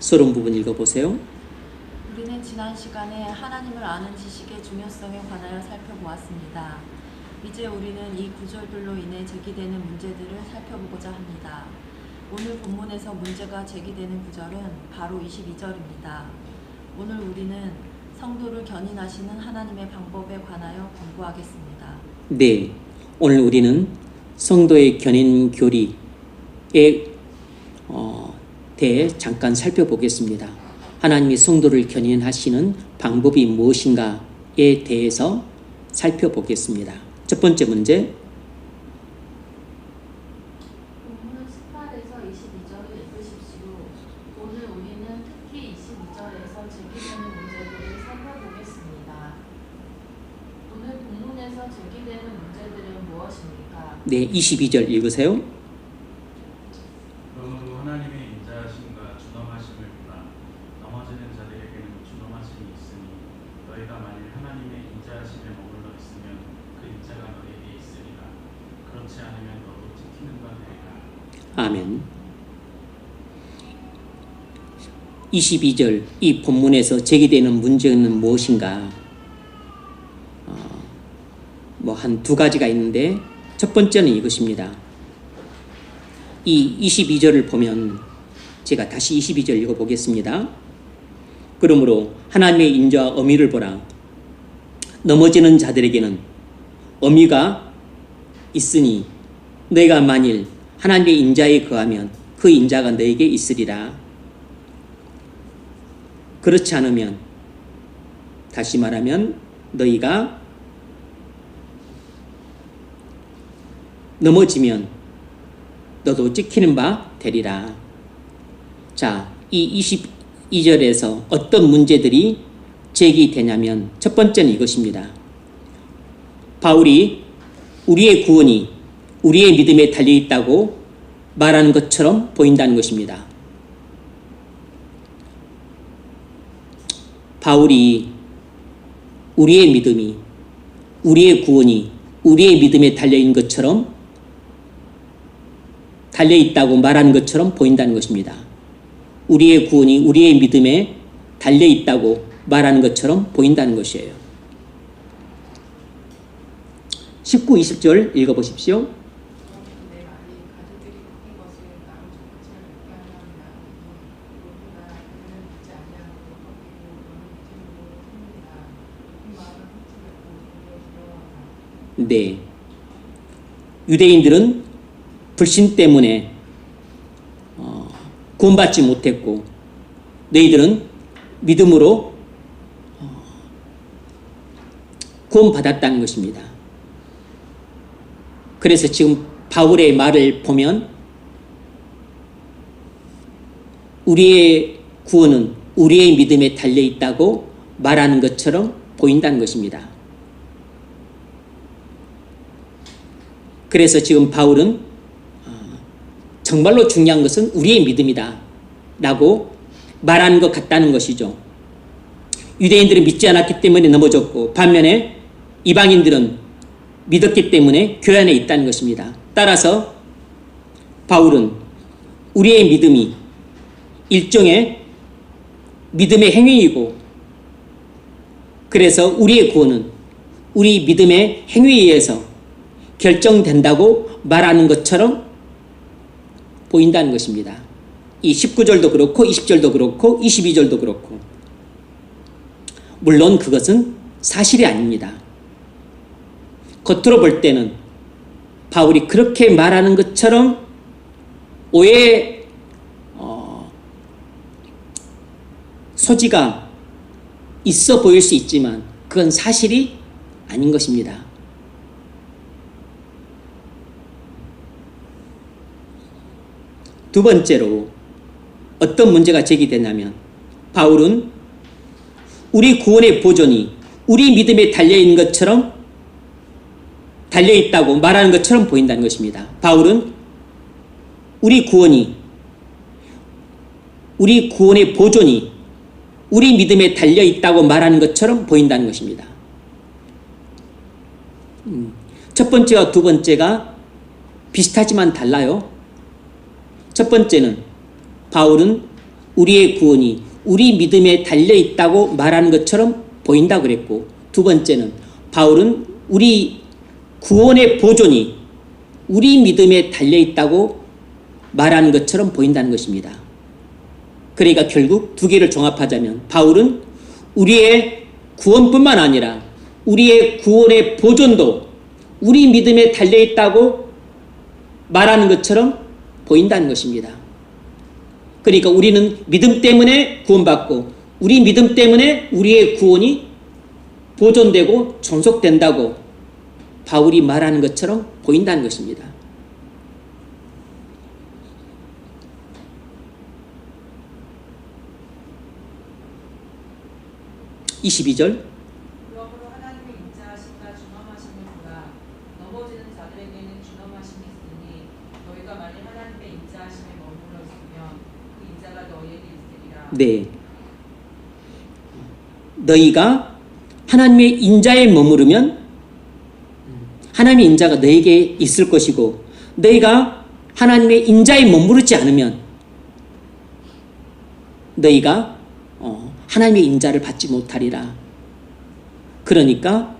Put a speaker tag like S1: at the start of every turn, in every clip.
S1: 서론 부분 읽어보세요.
S2: 우리는 지난 시간에 하나님을 아는 지식의 중요성에 관하여 살펴보았습니다. 이제 우리는 이 구절들로 인해 제기되는 문제들을 살펴보고자 합니다. 오늘 본문에서 문제가 제기되는 구절은 바로 22절입니다. 오늘 우리는 성도를 견인하시는 하나님의 방법에 관하여 공부하겠습니다.
S1: 네, 오늘 우리는 성도의 견인 교리에 대해 잠깐 살펴보겠습니다. 하나님이 성도를 견인하시는 방법이 무엇인가에 대해서 살펴보겠습니다. 첫 번째 문제.
S3: 본문 18에서 22절을 읽으십시오. 오늘 우리는 특히 22절에서 제기되는 문제들을 살펴보겠습니다. 오늘 본문에서 제기되는 문제들은 무엇입니까?
S1: 네, 22절 읽으세요.
S4: 그러므로 하나님의 인자하심과 준엄하심을 보라. 넘어지는 자들에게는 준엄하심이 있으니 너희가 만일 하나님의 인자하심에 머물러 있으면 그 인자가 너희에게 있으리라. 그렇지 않으면 너도 지키는 바 되리라.
S1: 아멘. 22절 이 본문에서 제기되는 문제는 무엇인가? 한 두 가지가 있는데 첫 번째는 이것입니다. 이 22절을 보면 제가 다시 22절 읽어보겠습니다. 그러므로 하나님의 인자와 어미를 보라. 넘어지는 자들에게는 어미가 있으니 너희가 만일 하나님의 인자에 거하면 그 인자가 너에게 있으리라. 그렇지 않으면 다시 말하면 너희가 넘어지면 너도 찍히는 바 되리라. 자, 이 22절에서 어떤 문제들이 제기되냐면 첫 번째는 이것입니다. 바울이 우리의 구원이 우리의 믿음에 달려있다고 말하는 것처럼 보인다는 것입니다. 바울이 우리의 믿음이 우리의 구원이 우리의 믿음에 달려있는 것처럼 달려있다고 말하는 것처럼 보인다는 것입니다. 우리의 구원이 우리의 믿음에 달려있다고 말하는 것처럼 보인다는 것이에요. 19, 20절 읽어보십시오.
S3: 내 말이 가족들이 바뀐 것을 나로 전체를 믿게 하려니라. 모두가 그들을 믿지 아니하고 꺾이고 너는 믿음으로 삽니다. 이 말은 흠집했고 우리의 두려워하라.
S1: 네. 유대인들은 불신 때문에 구원받지 못했고 너희들은 믿음으로 구원받았다는 것입니다. 그래서 지금 바울의 말을 보면 우리의 구원은 우리의 믿음에 달려있다고 말하는 것처럼 보인다는 것입니다. 그래서 지금 바울은 정말로 중요한 것은 우리의 믿음이다 라고 말하는 것 같다는 것이죠. 유대인들은 믿지 않았기 때문에 넘어졌고 반면에 이방인들은 믿었기 때문에 교회 안에 있다는 것입니다. 따라서 바울은 우리의 믿음이 일종의 믿음의 행위이고 그래서 우리의 구원은 우리 믿음의 행위에 의해서 결정된다고 말하는 것처럼 보인다는 것입니다. 이 19절도 그렇고 20절도 그렇고 22절도 그렇고 물론 그것은 사실이 아닙니다. 겉으로 볼 때는 바울이 그렇게 말하는 것처럼 오해의 소지가 있어 보일 수 있지만 그건 사실이 아닌 것입니다. 두 번째로 어떤 문제가 제기되냐면 바울은 우리 구원의 보존이 우리 믿음에 달려있는 것처럼 달려있다고 말하는 것처럼 보인다는 것입니다. 바울은 우리 구원의 보존이 우리 믿음에 달려있다고 말하는 것처럼 보인다는 것입니다. 첫 번째와 두 번째가 비슷하지만 달라요. 첫 번째는 바울은 우리의 구원이 우리 믿음에 달려 있다고 말하는 것처럼 보인다 그랬고, 두 번째는 바울은 우리 구원의 보존이 우리 믿음에 달려 있다고 말하는 것처럼 보인다는 것입니다. 그러니까 결국 두 개를 종합하자면 바울은 우리의 구원뿐만 아니라 우리의 구원의 보존도 우리 믿음에 달려 있다고 말하는 것처럼 보인다는 것입니다. 그러니까 우리는 믿음 때문에 구원받고 우리 믿음 때문에 우리의 구원이 보존되고 존속된다고 바울이 말하는 것처럼 보인다는 것입니다. 22절.
S3: 그러므로 하나님의 인자하심과 준엄하심을 보라. 넘어지는 자들에게는 준엄하심이 있으니 너희가 만일 하나님의 인자하심에 머물러 있으면 그 인자가 너희에게 있으리라.
S1: 네. 너희가 하나님의 인자에 머무르면 하나님의 인자가 너에게 있을 것이고, 너희가 하나님의 인자에 머무르지 않으면 너희가 하나님의 인자를 받지 못하리라. 그러니까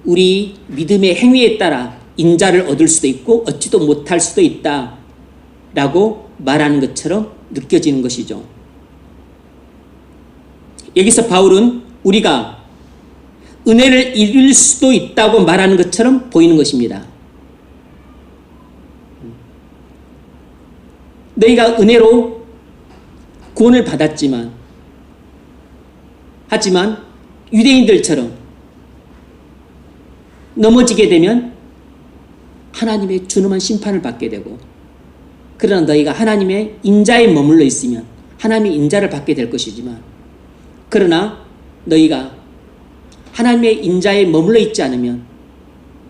S1: 우리 믿음의 행위에 따라 인자를 얻을 수도 있고 얻지도 못할 수도 있다라고 말하는 것처럼 느껴지는 것이죠. 여기서 바울은 우리가 은혜를 잃을 수도 있다고 말하는 것처럼 보이는 것입니다. 너희가 은혜로 구원을 받았지만, 하지만 유대인들처럼 넘어지게 되면 하나님의 준엄한 심판을 받게 되고, 그러나 너희가 하나님의 인자에 머물러 있으면 하나님의 인자를 받게 될 것이지만, 그러나 너희가 하나님의 인자에 머물러 있지 않으면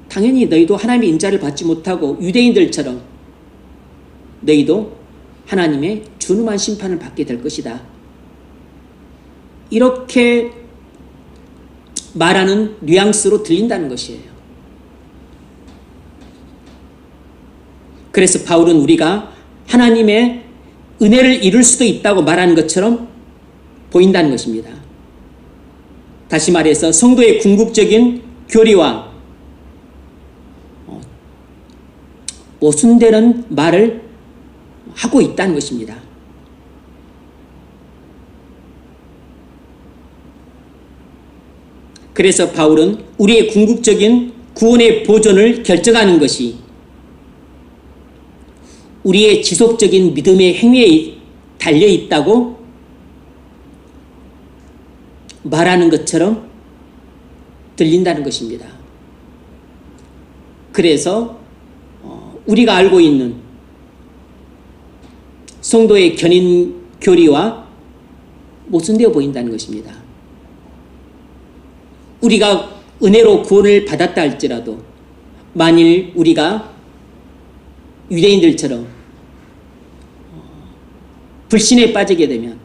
S1: 당연히 너희도 하나님의 인자를 받지 못하고 유대인들처럼 너희도 하나님의 준엄한 심판을 받게 될 것이다. 이렇게 말하는 뉘앙스로 들린다는 것이에요. 그래서 바울은 우리가 하나님의 은혜를 잃을 수도 있다고 말하는 것처럼 보인다는 것입니다. 다시 말해서 성도의 궁극적인 교리와 모순되는 말을 하고 있다는 것입니다. 그래서 바울은 우리의 궁극적인 구원의 보존을 결정하는 것이 우리의 지속적인 믿음의 행위에 달려 있다고 말하는 것처럼 들린다는 것입니다. 그래서 우리가 알고 있는 성도의 견인 교리와 모순되어 보인다는 것입니다. 우리가 은혜로 구원을 받았다 할지라도 만일 우리가 유대인들처럼 불신에 빠지게 되면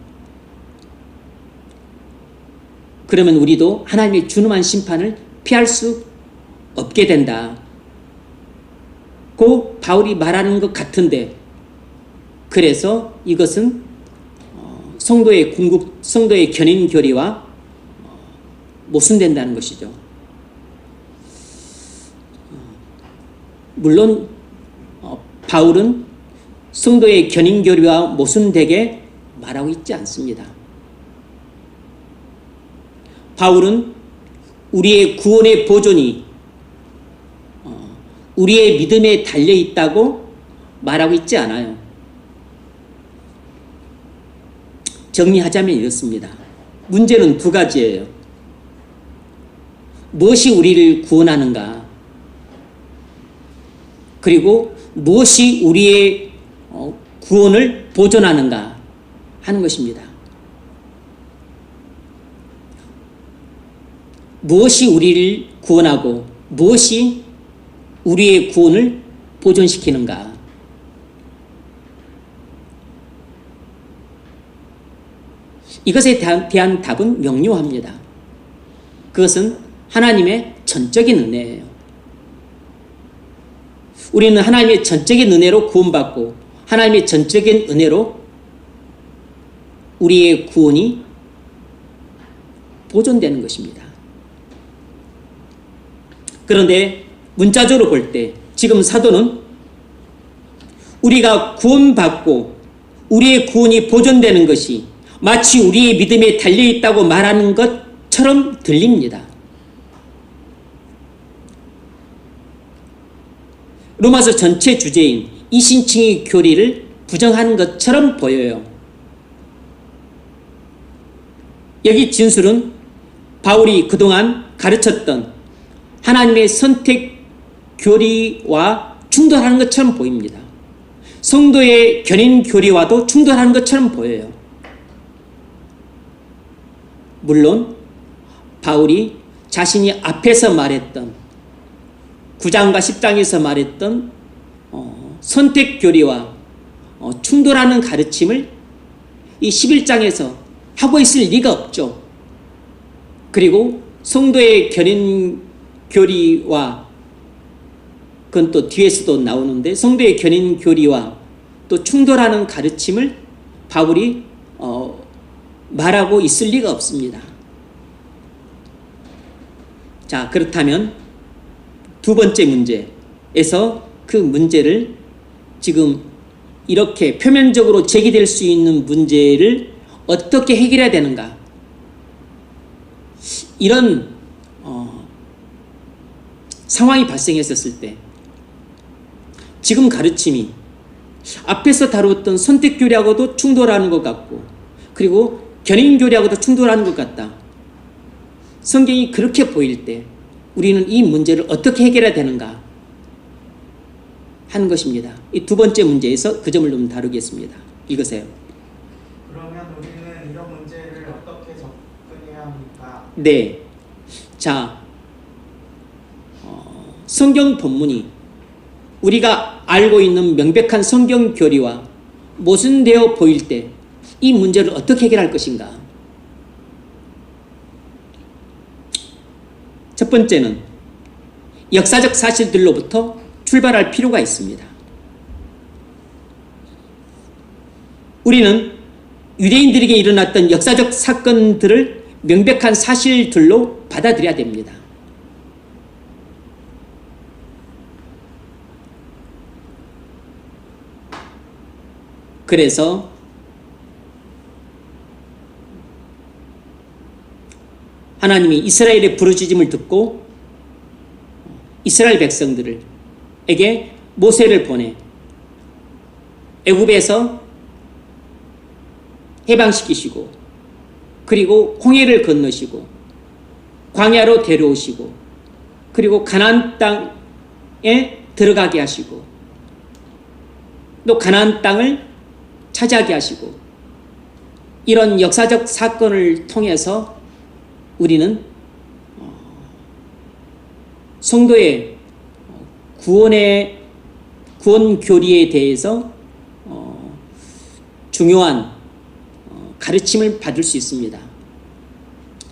S1: 그러면 우리도 하나님의 준엄한 심판을 피할 수 없게 된다. 고 바울이 말하는 것 같은데, 그래서 이것은 성도의 견인 교리와 모순된다는 것이죠. 물론 바울은 성도의 견인 교리와 모순되게 말하고 있지 않습니다. 바울은 우리의 구원의 보존이 우리의 믿음에 달려 있다고 말하고 있지 않아요. 정리하자면 이렇습니다. 문제는 두 가지예요. 무엇이 우리를 구원하는가? 그리고 무엇이 우리의 구원을 보존하는가 하는 것입니다. 무엇이 우리를 구원하고 무엇이 우리의 구원을 보존시키는가? 이것에 대한 답은 명료합니다. 그것은 하나님의 전적인 은혜예요. 우리는 하나님의 전적인 은혜로 구원받고 하나님의 전적인 은혜로 우리의 구원이 보존되는 것입니다. 그런데 문자적으로 볼 때 지금 사도는 우리가 구원받고 우리의 구원이 보존되는 것이 마치 우리의 믿음에 달려있다고 말하는 것처럼 들립니다. 로마서 전체 주제인 이신칭의 교리를 부정하는 것처럼 보여요. 여기 진술은 바울이 그동안 가르쳤던 하나님의 선택 교리와 충돌하는 것처럼 보입니다. 성도의 견인 교리와도 충돌하는 것처럼 보여요. 물론 바울이 자신이 앞에서 말했던 9장과 10장에서 말했던 선택 교리와 충돌하는 가르침을 이 11장에서 하고 있을 리가 없죠. 그리고 성도의 견인 교리와 그건 또 뒤에서도 나오는데 성도의 견인 교리와 또 충돌하는 가르침을 바울이 말하고 있을 리가 없습니다. 자, 그렇다면 두 번째 문제에서 그 문제를 지금 이렇게 표면적으로 제기될 수 있는 문제를 어떻게 해결해야 되는가? 이런 상황이 발생했었을 때 지금 가르침이 앞에서 다루었던 선택교리하고도 충돌하는 것 같고 그리고 견인교리하고도 충돌하는 것 같다. 성경이 그렇게 보일 때 우리는 이 문제를 어떻게 해결해야 되는가 하는 것입니다. 이 두 번째 문제에서 그 점을 좀 다루겠습니다. 읽으세요.
S3: 그러면 우리는 이런 문제를 어떻게 접근해야 합니까?
S1: 네. 자, 성경 본문이 우리가 알고 있는 명백한 성경 교리와 모순되어 보일 때 이 문제를 어떻게 해결할 것인가? 첫 번째는 역사적 사실들로부터 출발할 필요가 있습니다. 우리는 유대인들에게 일어났던 역사적 사건들을 명백한 사실들로 받아들여야 됩니다. 그래서 하나님이 이스라엘의 부르짖음을 듣고 이스라엘 백성들에게 모세를 보내 애굽에서 해방시키시고 그리고 홍해를 건너시고 광야로 데려오시고 그리고 가나안 땅에 들어가게 하시고 또 가나안 땅을 차지하게 하시고 이런 역사적 사건을 통해서 우리는 성도의 구원 교리에 대해서 중요한 가르침을 받을 수 있습니다.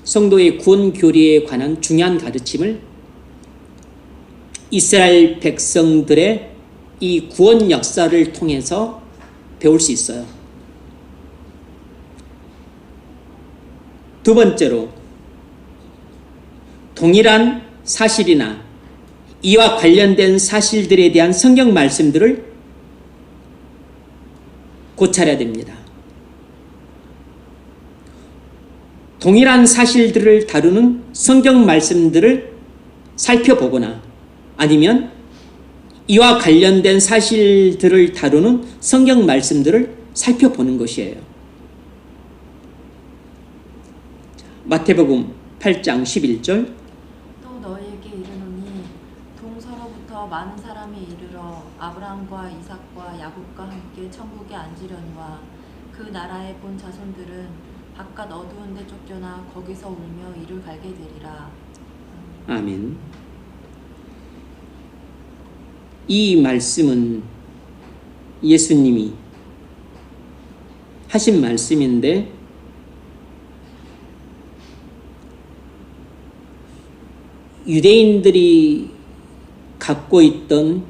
S1: 성도의 구원 교리에 관한 중요한 가르침을 이스라엘 백성들의 이 구원 역사를 통해서 배울 수 있어요. 두 번째로 동일한 사실이나 이와 관련된 사실들에 대한 성경 말씀들을 고찰해야 됩니다. 동일한 사실들을 다루는 성경 말씀들을 살펴보거나 아니면 이와 관련된 사실들을 다루는 성경 말씀들을 살펴보는 것이에요. 마태복음 8장 11절
S2: 또 너희에게 이르노니 동서로부터 많은 사람이 이르러 아브라함과 이삭과 야곱과 함께 천국에 앉으려니와 그 나라의 본 자손들은 바깥 어두운 데 쫓겨나 거기서 울며 이를 갈게 되리라.
S1: 아멘. 이 말씀은 예수님이 하신 말씀인데 유대인들이 갖고 있던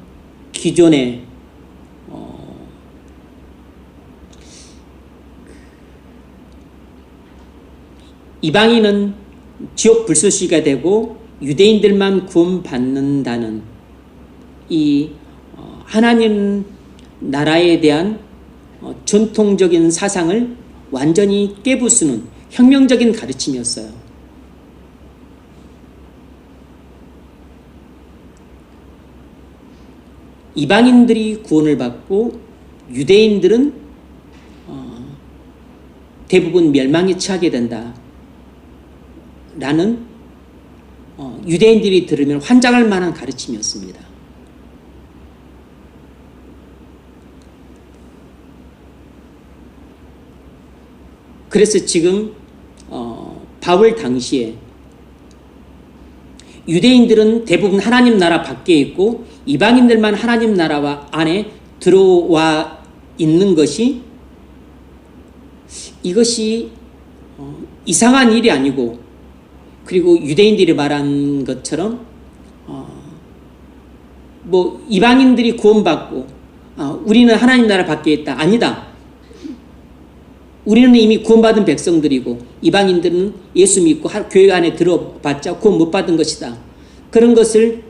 S1: 기존의 이방인은 지옥 불쏘시가 되고 유대인들만 구원받는다는 이 하나님 나라에 대한 전통적인 사상을 완전히 깨부수는 혁명적인 가르침이었어요. 이방인들이 구원을 받고 유대인들은 대부분 멸망에 처하게 된다. 라는 유대인들이 들으면 환장할 만한 가르침이었습니다. 그래서 지금 바울 당시에 유대인들은 대부분 하나님 나라 밖에 있고 이방인들만 하나님 나라와 안에 들어와 있는 것이 이것이 이상한 일이 아니고, 그리고 유대인들이 말한 것처럼 뭐 이방인들이 구원받고 우리는 하나님 나라 밖에 있다. 아니다. 우리는 이미 구원받은 백성들이고 이방인들은 예수 믿고 교회 안에 들어봤자 구원 못 받은 것이다. 그런 것을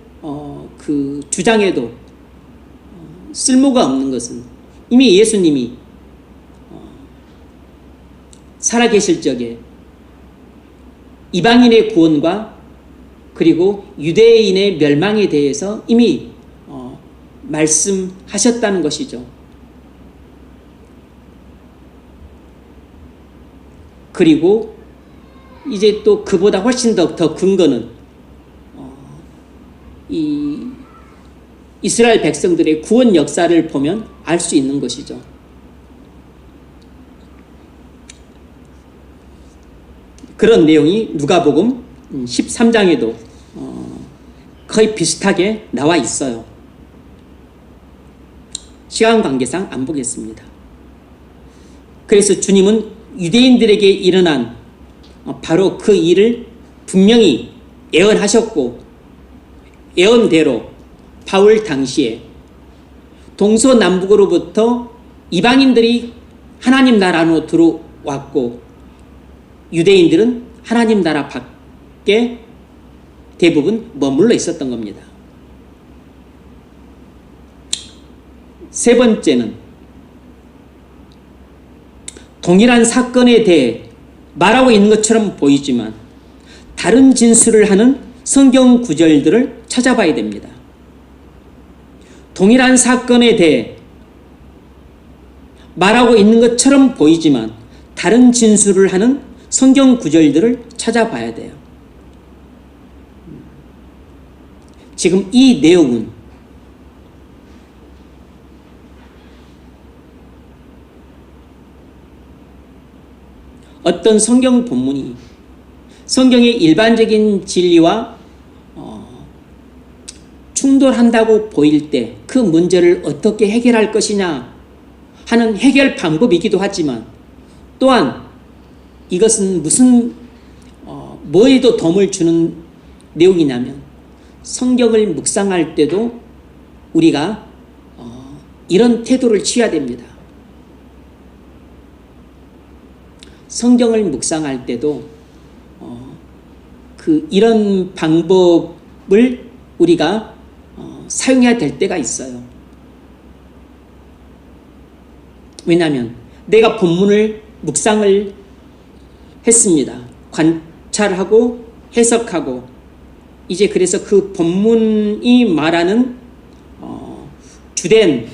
S1: 그 주장해도 쓸모가 없는 것은 이미 예수님이 살아계실 적에 이방인의 구원과 그리고 유대인의 멸망에 대해서 이미 말씀하셨다는 것이죠. 그리고 이제 또 그보다 훨씬 더 근거는 이 이스라엘 백성들의 구원 역사를 보면 알 수 있는 것이죠. 그런 내용이 누가복음 13장에도 거의 비슷하게 나와 있어요. 시간 관계상 안 보겠습니다. 그래서 주님은 유대인들에게 일어난 바로 그 일을 분명히 예언하셨고, 예언대로 바울 당시에 동서남북으로부터 이방인들이 하나님 나라 안으로 들어왔고 유대인들은 하나님 나라 밖에 대부분 머물러 있었던 겁니다. 세 번째는 동일한 사건에 대해 말하고 있는 것처럼 보이지만 다른 진술을 하는 성경 구절들을 찾아봐야 됩니다. 동일한 사건에 대해 말하고 있는 것처럼 보이지만 다른 진술을 하는 성경 구절들을 찾아봐야 돼요. 지금 이 내용은 어떤 성경 본문이 성경의 일반적인 진리와 충돌한다고 보일 때 그 문제를 어떻게 해결할 것이냐 하는 해결 방법이기도 하지만, 또한 이것은 무슨 뭐에도 도움을 주는 내용이냐면 성경을 묵상할 때도 우리가 이런 태도를 취해야 됩니다. 성경을 묵상할 때도 이런 방법을 우리가 사용해야 될 때가 있어요. 왜냐하면 내가 본문을 묵상을 했습니다. 관찰하고 해석하고 이제 그래서 그 본문이 말하는 주된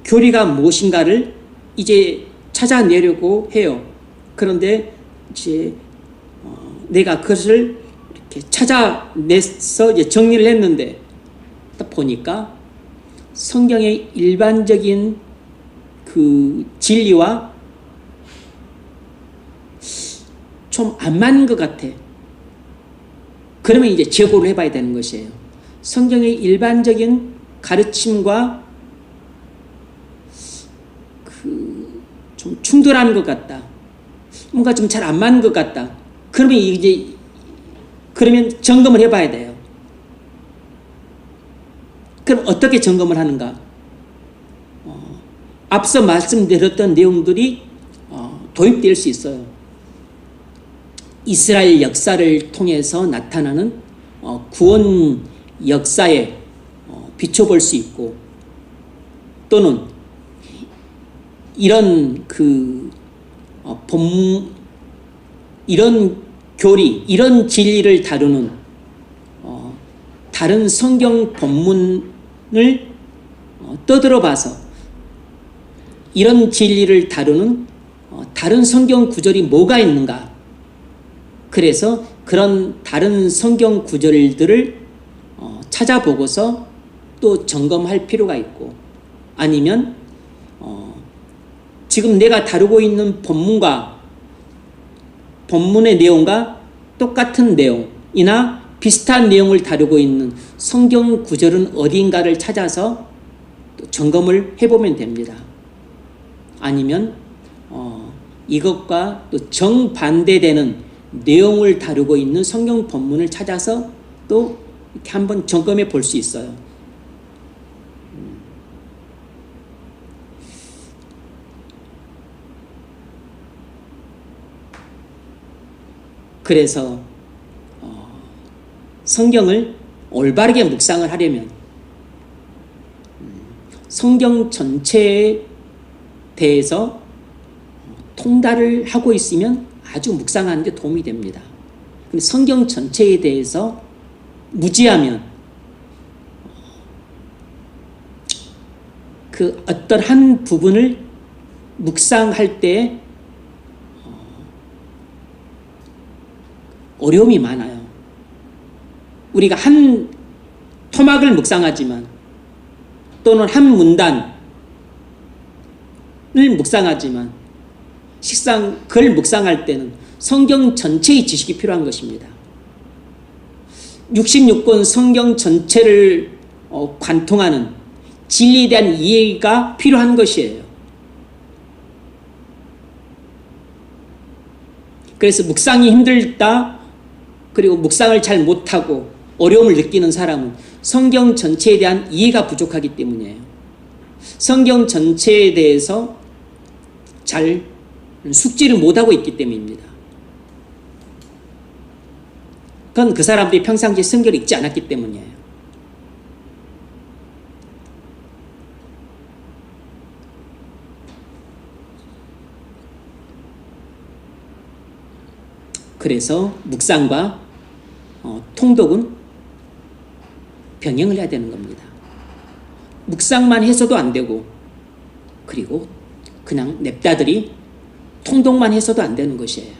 S1: 교리가 무엇인가를 이제 찾아내려고 해요. 그런데 이제 내가 그것을 이렇게 찾아내서 이제 정리를 했는데 딱 보니까 성경의 일반적인 그 진리와 좀 안 맞는 것 같아. 그러면 이제 재고를 해봐야 되는 것이에요. 성경의 일반적인 가르침과 좀 충돌하는 것 같다. 뭔가 좀 잘 안 맞는 것 같다. 그러면 점검을 해봐야 돼요. 그럼 어떻게 점검을 하는가? 앞서 말씀드렸던 내용들이 도입될 수 있어요. 이스라엘 역사를 통해서 나타나는 구원 역사에 비춰볼 수 있고, 또는 이런 이런 교리, 이런 진리를 다루는 다른 성경 본문을 떠들어 봐서 이런 진리를 다루는 다른 성경 구절이 뭐가 있는가. 그래서 그런 다른 성경 구절들을 찾아보고서 또 점검할 필요가 있고, 아니면 지금 내가 다루고 있는 본문의 내용과 똑같은 내용이나 비슷한 내용을 다루고 있는 성경 구절은 어딘가를 찾아서 또 점검을 해보면 됩니다. 아니면 이것과 또 정반대되는 내용을 다루고 있는 성경 본문을 찾아서 또 이렇게 한번 점검해 볼 수 있어요. 그래서 성경을 올바르게 묵상을 하려면 성경 전체에 대해서 통달을 하고 있으면 아주 묵상하는 데 도움이 됩니다. 근데 성경 전체에 대해서 무지하면 그 어떤 한 부분을 묵상할 때 어려움이 많아요. 우리가 한 토막을 묵상하지만, 또는 한 문단을 묵상하지만, 그걸 묵상할 때는 성경 전체의 지식이 필요한 것입니다. 66권 성경 전체를 관통하는 진리에 대한 이해가 필요한 것이에요. 그래서 묵상이 힘들다, 그리고 묵상을 잘 못하고 어려움을 느끼는 사람은 성경 전체에 대한 이해가 부족하기 때문이에요. 성경 전체에 대해서 잘 숙지를 못하고 있기 때문입니다. 그건 그 사람들이 평상시에 성경을 읽지 않았기 때문이에요. 그래서 묵상과 통독은 병행을 해야 되는 겁니다. 묵상만 해서도 안 되고, 그리고 그냥 냅다들이 통독만 해서도 안 되는 것이에요.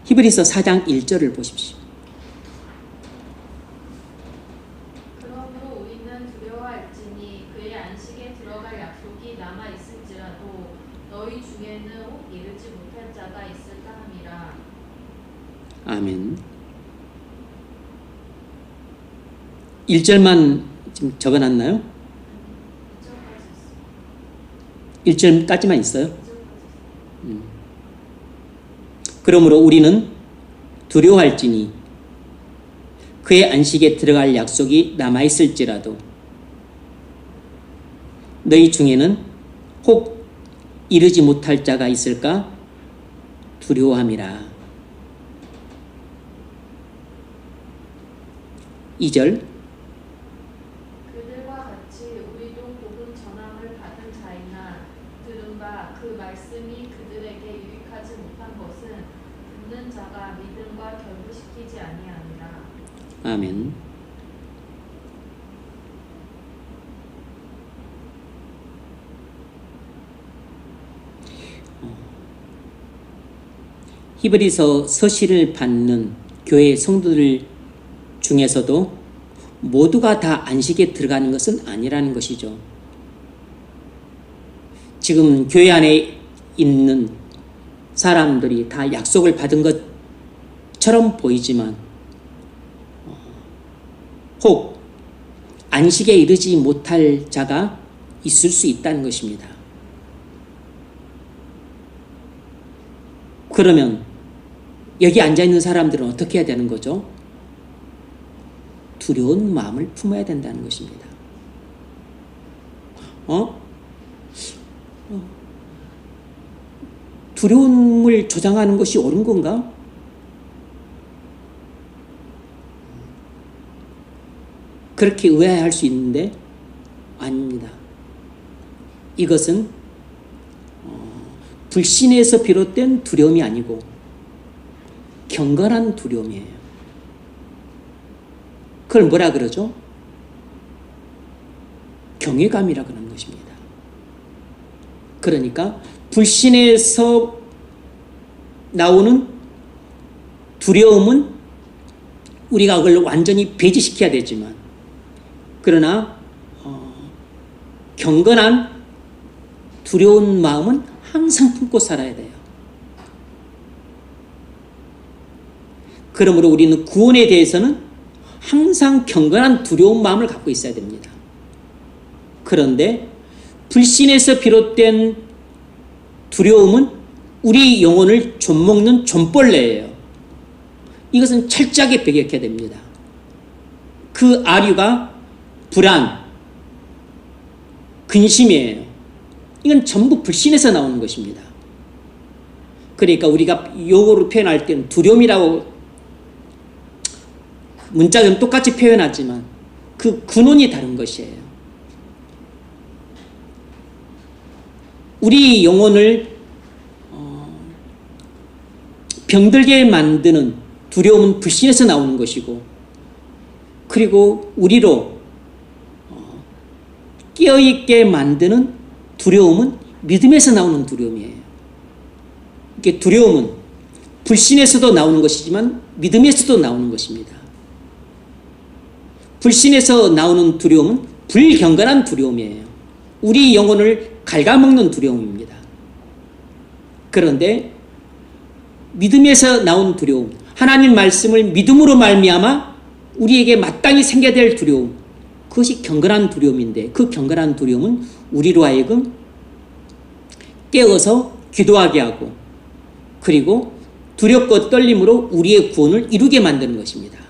S1: 히브리서 4장 1절을 보십시오.
S5: 그러므로 우리는 두려워할지니 그의 안식에 들어갈 약속이 남아 있을지라도 너희 중에는 혹 이르지 못할 자가 있을까 함이라.
S1: 아멘. 1절만 지금 적어놨나요? 1절까지만 있어요? 그러므로 우리는 두려워할지니 그의 안식에 들어갈 약속이 남아있을지라도 너희 중에는 혹 이르지 못할 자가 있을까 두려워함이라. 2절
S5: 그들과 같이 우리도 복음 전함을 받은 자이나 들은 바 그 말씀이 그들에게 유익하지 못한 것은 듣는 자가 믿음과 결부시키지 아니하니라.
S1: 아멘. 히브리서 서신을 받는 교회 성도들 중에서도 모두가 다 안식에 들어가는 것은 아니라는 것이죠. 지금 교회 안에 있는 사람들이 다 약속을 받은 것처럼 보이지만 혹 안식에 이르지 못할 자가 있을 수 있다는 것입니다. 그러면 여기 앉아있는 사람들은 어떻게 해야 되는 거죠? 두려운 마음을 품어야 된다는 것입니다. 두려움을 조장하는 것이 옳은 건가? 그렇게 의아해할 수 있는데 아닙니다. 이것은 불신에서 비롯된 두려움이 아니고 경건한 두려움이에요. 그걸 뭐라 그러죠? 경외감이라 그러는 것입니다. 그러니까 불신에서 나오는 두려움은 우리가 그걸 완전히 배제시켜야 되지만, 그러나 경건한 두려운 마음은 항상 품고 살아야 돼요. 그러므로 우리는 구원에 대해서는 항상 경건한 두려운 마음을 갖고 있어야 됩니다. 그런데 불신에서 비롯된 두려움은 우리 영혼을 좀먹는 좀벌레예요. 이것은 철저하게 배격해야 됩니다. 그 아류가 불안, 근심이에요. 이건 전부 불신에서 나오는 것입니다. 그러니까 우리가 용어로 표현할 때는 두려움이라고 문자는 똑같이 표현하지만 그 근원이 다른 것이에요. 우리 영혼을 병들게 만드는 두려움은 불신에서 나오는 것이고, 그리고 우리로 깨어있게 만드는 두려움은 믿음에서 나오는 두려움이에요. 이게 두려움은 불신에서도 나오는 것이지만 믿음에서도 나오는 것입니다. 불신에서 나오는 두려움은 불경건한 두려움이에요. 우리 영혼을 갉아먹는 두려움입니다. 그런데 믿음에서 나온 두려움, 하나님 말씀을 믿음으로 말미암아 우리에게 마땅히 생겨야 될 두려움, 그것이 경건한 두려움인데, 그 경건한 두려움은 우리로 하여금 깨어서 기도하게 하고, 그리고 두렵고 떨림으로 우리의 구원을 이루게 만드는 것입니다.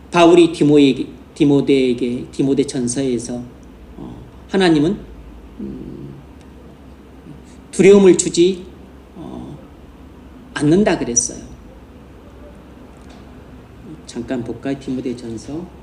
S1: 바울이 디모데 전서에서 하나님은 두려움을 주지 않는다 그랬어요. 잠깐 볼까요? 디모데 전서.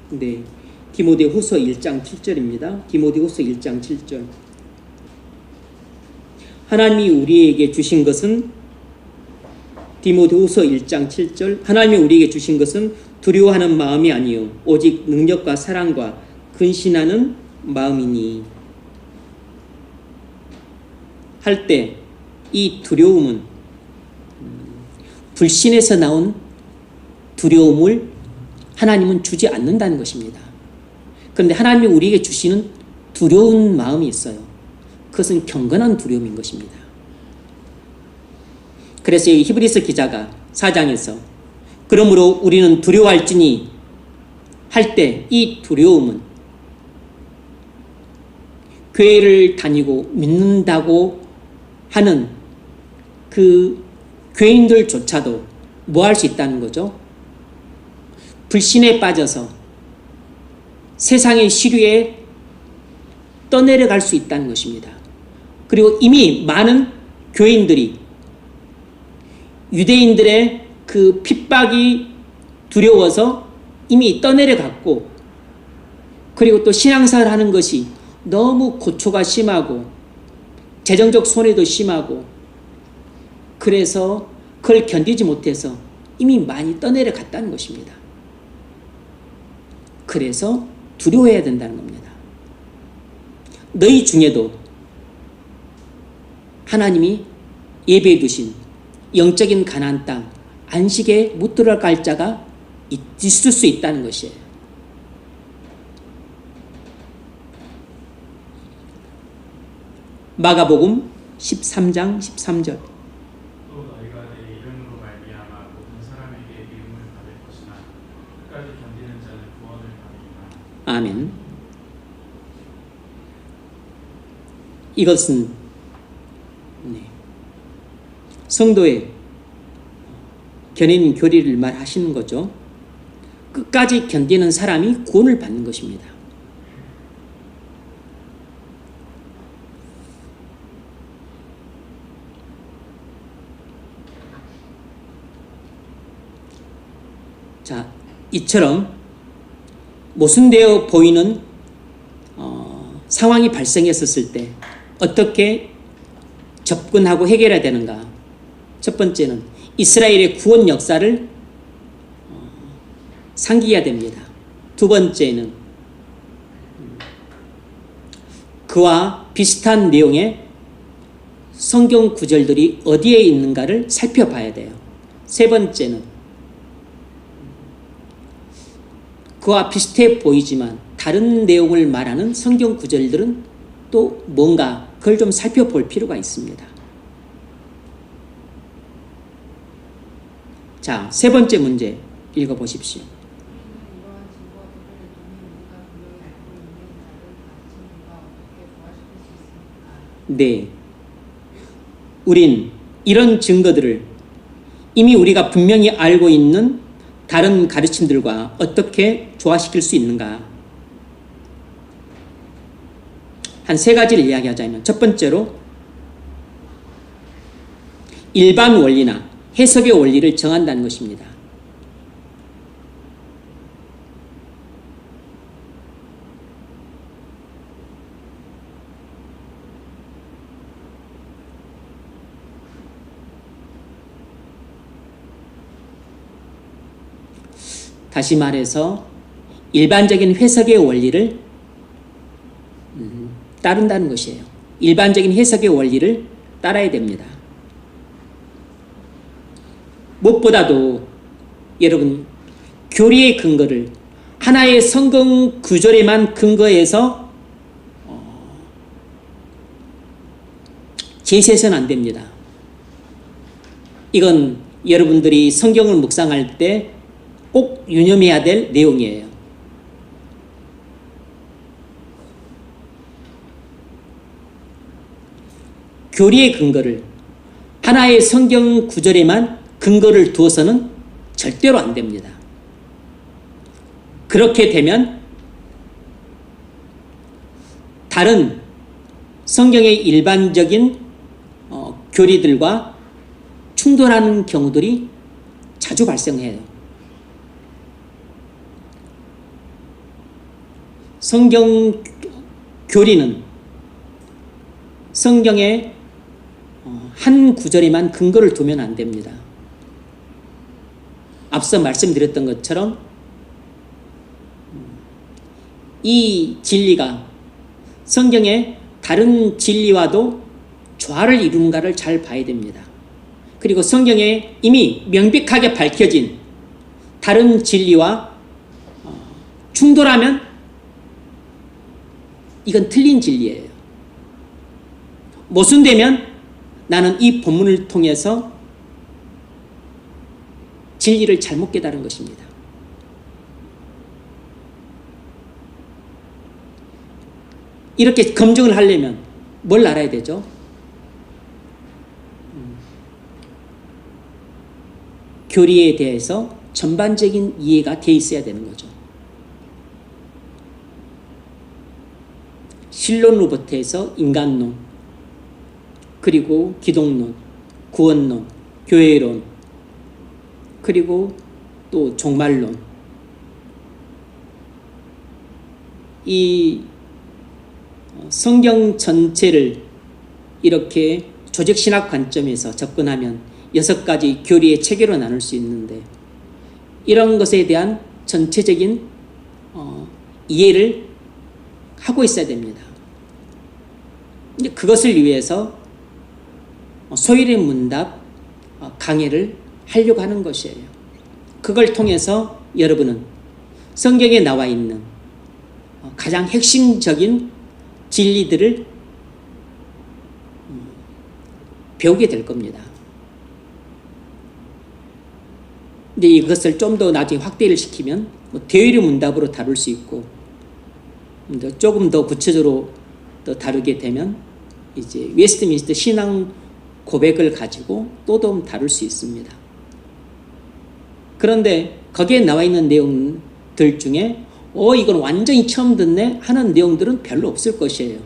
S1: 네, 디모데후서 1장 7절입니다. 디모데후서 1장 7절. 하나님이 우리에게 주신 것은, 디모데후서 1장 7절, 하나님이 우리에게 주신 것은 두려워하는 마음이 아니요 오직 능력과 사랑과 근신하는 마음이니 할 때 이 두려움은 불신에서 나온 두려움을 하나님은 주지 않는다는 것입니다. 그런데 하나님이 우리에게 주시는 두려운 마음이 있어요. 그것은 경건한 두려움인 것입니다. 그래서 이 히브리서 기자가 4장에서 그러므로 우리는 두려워할지니 할 때 이 두려움은 교회를 다니고 믿는다고 하는 그 교인들조차도 뭐 할 수 있다는 거죠? 불신에 빠져서 세상의 시류에 떠내려갈 수 있다는 것입니다. 그리고 이미 많은 교인들이 유대인들의 그 핍박이 두려워서 이미 떠내려갔고, 그리고 또 신앙생활 하는 것이 너무 고초가 심하고 재정적 손해도 심하고, 그래서 그걸 견디지 못해서 이미 많이 떠내려 갔다는 것입니다. 그래서 두려워해야 된다는 겁니다. 너희 중에도 하나님이 예배해 두신 영적인 가나안 땅 안식에 못 들어갈 자가 있을 수 있다는 것이에요. 마가복음 13장 13절.
S4: 또 너희가 내 이름으로 말미암아 모든 사람에게 미움을 받을 것이나 끝까지 견디는 자는 구원을 받으리라.
S1: 아멘. 이것은 성도의 견인 교리를 말하시는 거죠. 끝까지 견디는 사람이 구원을 받는 것입니다. 자, 이처럼 모순되어 보이는 상황이 발생했었을 때 어떻게 접근하고 해결해야 되는가? 첫 번째는 이스라엘의 구원 역사를 상기해야 됩니다. 두 번째는 그와 비슷한 내용의 성경 구절들이 어디에 있는가를 살펴봐야 돼요. 세 번째는 그와 비슷해 보이지만 다른 내용을 말하는 성경 구절들은 또 뭔가 그걸 좀 살펴볼 필요가 있습니다. 자, 세 번째 문제 읽어보십시오.
S3: 이러한 증거들을 통해 우리가 분명히 알고 있는 다른 가르침들과 어떻게 부활시킬 수 있습니까?
S1: 네. 우린 이런 증거들을 이미 우리가 분명히 알고 있는 다른 가르침들과 어떻게 조화시킬 수 있는가? 한 세 가지를 이야기하자면 첫 번째로 일반 원리나 해석의 원리를 정한다는 것입니다. 다시 말해서 일반적인 해석의 원리를 따른다는 것이에요. 일반적인 해석의 원리를 따라야 됩니다. 무엇보다도 여러분 교리의 근거를 하나의 성경 구절에만 근거해서 제시해서는 안 됩니다. 이건 여러분들이 성경을 묵상할 때 꼭 유념해야 될 내용이에요. 교리의 근거를 하나의 성경 구절에만 근거를 두어서는 절대로 안 됩니다. 그렇게 되면 다른 성경의 일반적인 교리들과 충돌하는 경우들이 자주 발생해요. 성경 교리는 성경의 한 구절에만 근거를 두면 안 됩니다. 앞서 말씀드렸던 것처럼 이 진리가 성경의 다른 진리와도 조화를 이루는가를 잘 봐야 됩니다. 그리고 성경에 이미 명백하게 밝혀진 다른 진리와 충돌하면 이건 틀린 진리예요. 모순되면 나는 이 본문을 통해서 진리를 잘못 깨달은 것입니다. 이렇게 검증을 하려면 뭘 알아야 되죠? 교리에 대해서 전반적인 이해가 돼 있어야 되는 거죠. 신론으로부터 해서 인간론, 그리고 기독론, 구원론, 교회론, 그리고 또 종말론. 이 성경 전체를 이렇게 조직신학 관점에서 접근하면 6가지 교리의 체계로 나눌 수 있는데 이런 것에 대한 전체적인 이해를 하고 있어야 됩니다. 이제 그것을 위해서 소일의 문답 강해를 하려고 하는 것이에요. 그걸 통해서 여러분은 성경에 나와 있는 가장 핵심적인 진리들을 배우게 될 겁니다. 근데 이것을 좀 더 나중에 확대를 시키면 대의를 문답으로 다룰 수 있고, 조금 더 구체적으로 또 다루게 되면 이제 웨스트민스터 신앙 고백을 가지고 또 좀 다룰 수 있습니다. 그런데 거기에 나와 있는 내용들 중에 이건 완전히 처음 듣네 하는 내용들은 별로 없을 것이에요.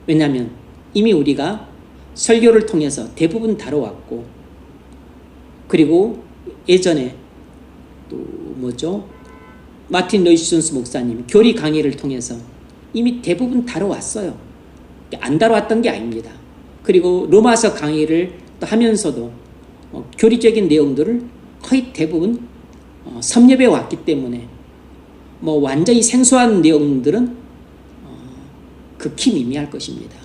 S1: 왜냐하면 이미 우리가 설교를 통해서 대부분 다뤄왔고, 그리고 예전에 또 마틴 로이스 존스 목사님 교리 강의를 통해서 이미 대부분 다뤄왔어요. 안 다뤄왔던 게 아닙니다. 그리고 로마서 강의를 또 하면서도 교리적인 내용들을 거의 대부분 섭렵해 왔기 때문에 완전히 생소한 내용들은 극히 미미할 것입니다.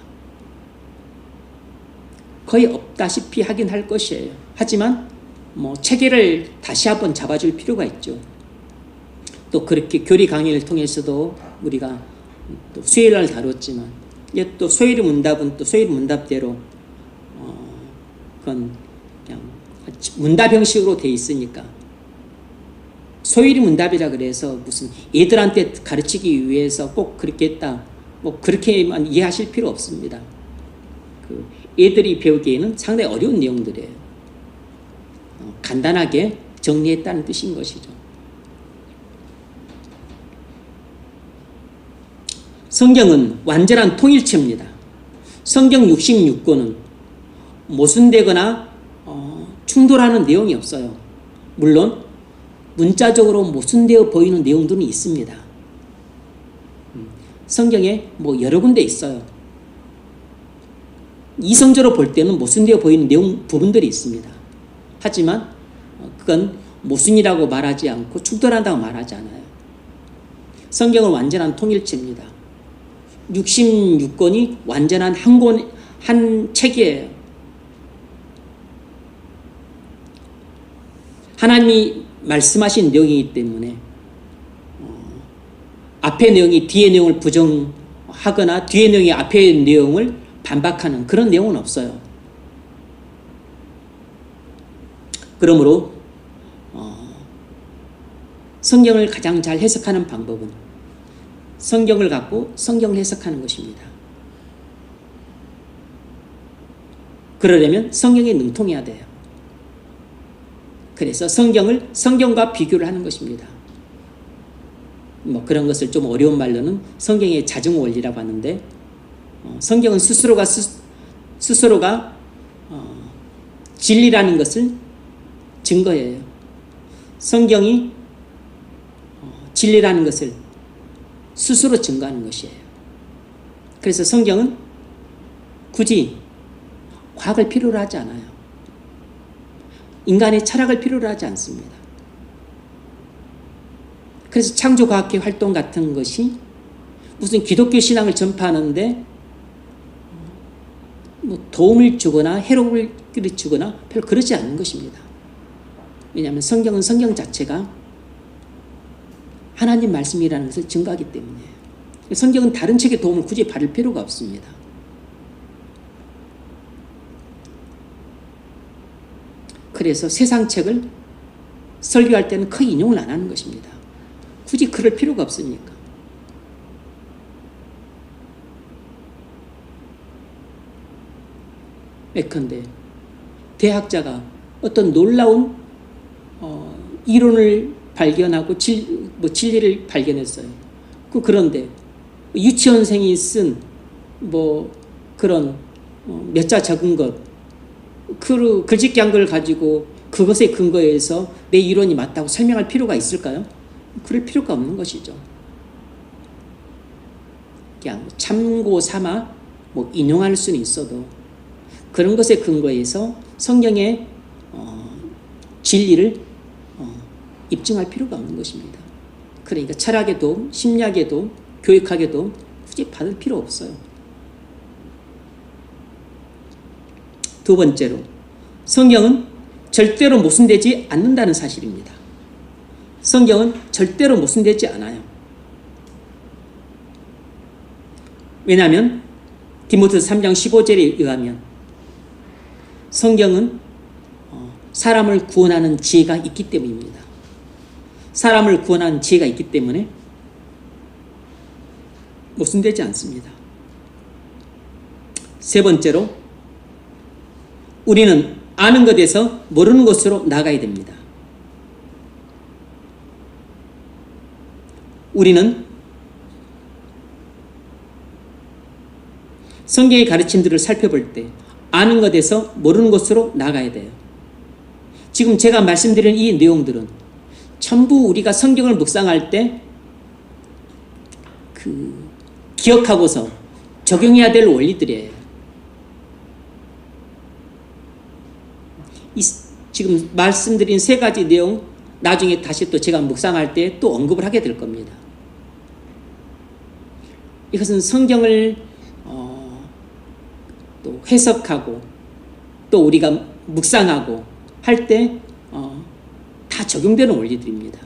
S1: 거의 없다시피 하긴 할 것이에요. 하지만 체계를 다시 한번 잡아줄 필요가 있죠. 또 그렇게 교리 강의를 통해서도 우리가 또 수요일날 다뤘지만, 이제 또 소일의 문답은 또 소일의 문답대로 그건 그냥 문답 형식으로 돼 있으니까, 소일의 문답이라 그래서 무슨 애들한테 가르치기 위해서 꼭 그렇게 했다, 그렇게만 이해하실 필요 없습니다. 그 애들이 배우기에는 상당히 어려운 내용들이에요. 간단하게 정리했다는 뜻인 것이죠. 성경은 완전한 통일체입니다. 성경 66권은 모순되거나 충돌하는 내용이 없어요. 물론 문자적으로 모순되어 보이는 내용들은 있습니다. 성경에 여러 군데 있어요. 이성적으로 볼 때는 모순되어 보이는 내용 부분들이 있습니다. 하지만 그건 모순이라고 말하지 않고 충돌한다고 말하지 않아요. 성경은 완전한 통일체입니다. 66권이 완전한 한 책이에요. 하나님이 말씀하신 내용이기 때문에 앞의 내용이 뒤의 내용을 부정하거나 뒤의 내용이 앞의 내용을 반박하는 그런 내용은 없어요. 그러므로 성경을 가장 잘 해석하는 방법은 성경을 갖고 성경을 해석하는 것입니다. 그러려면 성경에 능통해야 돼요. 그래서 성경과 비교를 하는 것입니다. 그런 것을 좀 어려운 말로는 성경의 자증 원리라고 하는데, 성경은 스스로가 진리라는 것을 증거해요. 성경이 진리라는 것을 스스로 증거하는 것이에요. 그래서 성경은 굳이 과학을 필요로 하지 않아요. 인간의 철학을 필요로 하지 않습니다. 그래서 창조과학회 활동 같은 것이 무슨 기독교 신앙을 전파하는데 도움을 주거나 해롭을 주거나 별로 그러지 않는 것입니다. 왜냐하면 성경은 성경 자체가 하나님 말씀이라는 것을 증거하기 때문에, 성경은 다른 책의 도움을 굳이 받을 필요가 없습니다. 그래서 세상 책을 설교할 때는 거의 인용을 안 하는 것입니다. 굳이 그럴 필요가 없으니까. 예컨대 대학자가 어떤 놀라운 이론을 발견하고 진리를 발견했어요. 그런데 유치원생이 쓴 그런 몇 자 적은 것, 그 글짓기 한 걸 가지고 그것에 근거해서 내 이론이 맞다고 설명할 필요가 있을까요? 그럴 필요가 없는 것이죠. 그냥 참고 삼아 인용할 수는 있어도 그런 것에 근거해서 성경의 진리를 입증할 필요가 없는 것입니다. 그러니까 철학의 도움, 심리학의 도움, 교육학의 도움 굳이 받을 필요 없어요. 두 번째로, 성경은 절대로 모순되지 않는다는 사실입니다. 성경은 절대로 모순되지 않아요. 왜냐하면 디모데후서 3장 15절에 의하면 성경은 사람을 구원하는 지혜가 있기 때문입니다. 사람을 구원하는 지혜가 있기 때문에 모순되지 않습니다. 세 번째로, 우리는 아는 것에서 모르는 것으로 나가야 됩니다. 우리는 성경의 가르침들을 살펴볼 때 아는 것에서 모르는 것으로 나가야 돼요. 지금 제가 말씀드린 이 내용들은 전부 우리가 성경을 묵상할 때 기억하고서 적용해야 될 원리들이에요. 지금 말씀드린 세 가지 내용 나중에 다시 또 제가 묵상할 때 또 언급을 하게 될 겁니다. 이것은 성경을 또 해석하고 또 우리가 묵상하고 할 때 다 적용되는 원리들입니다.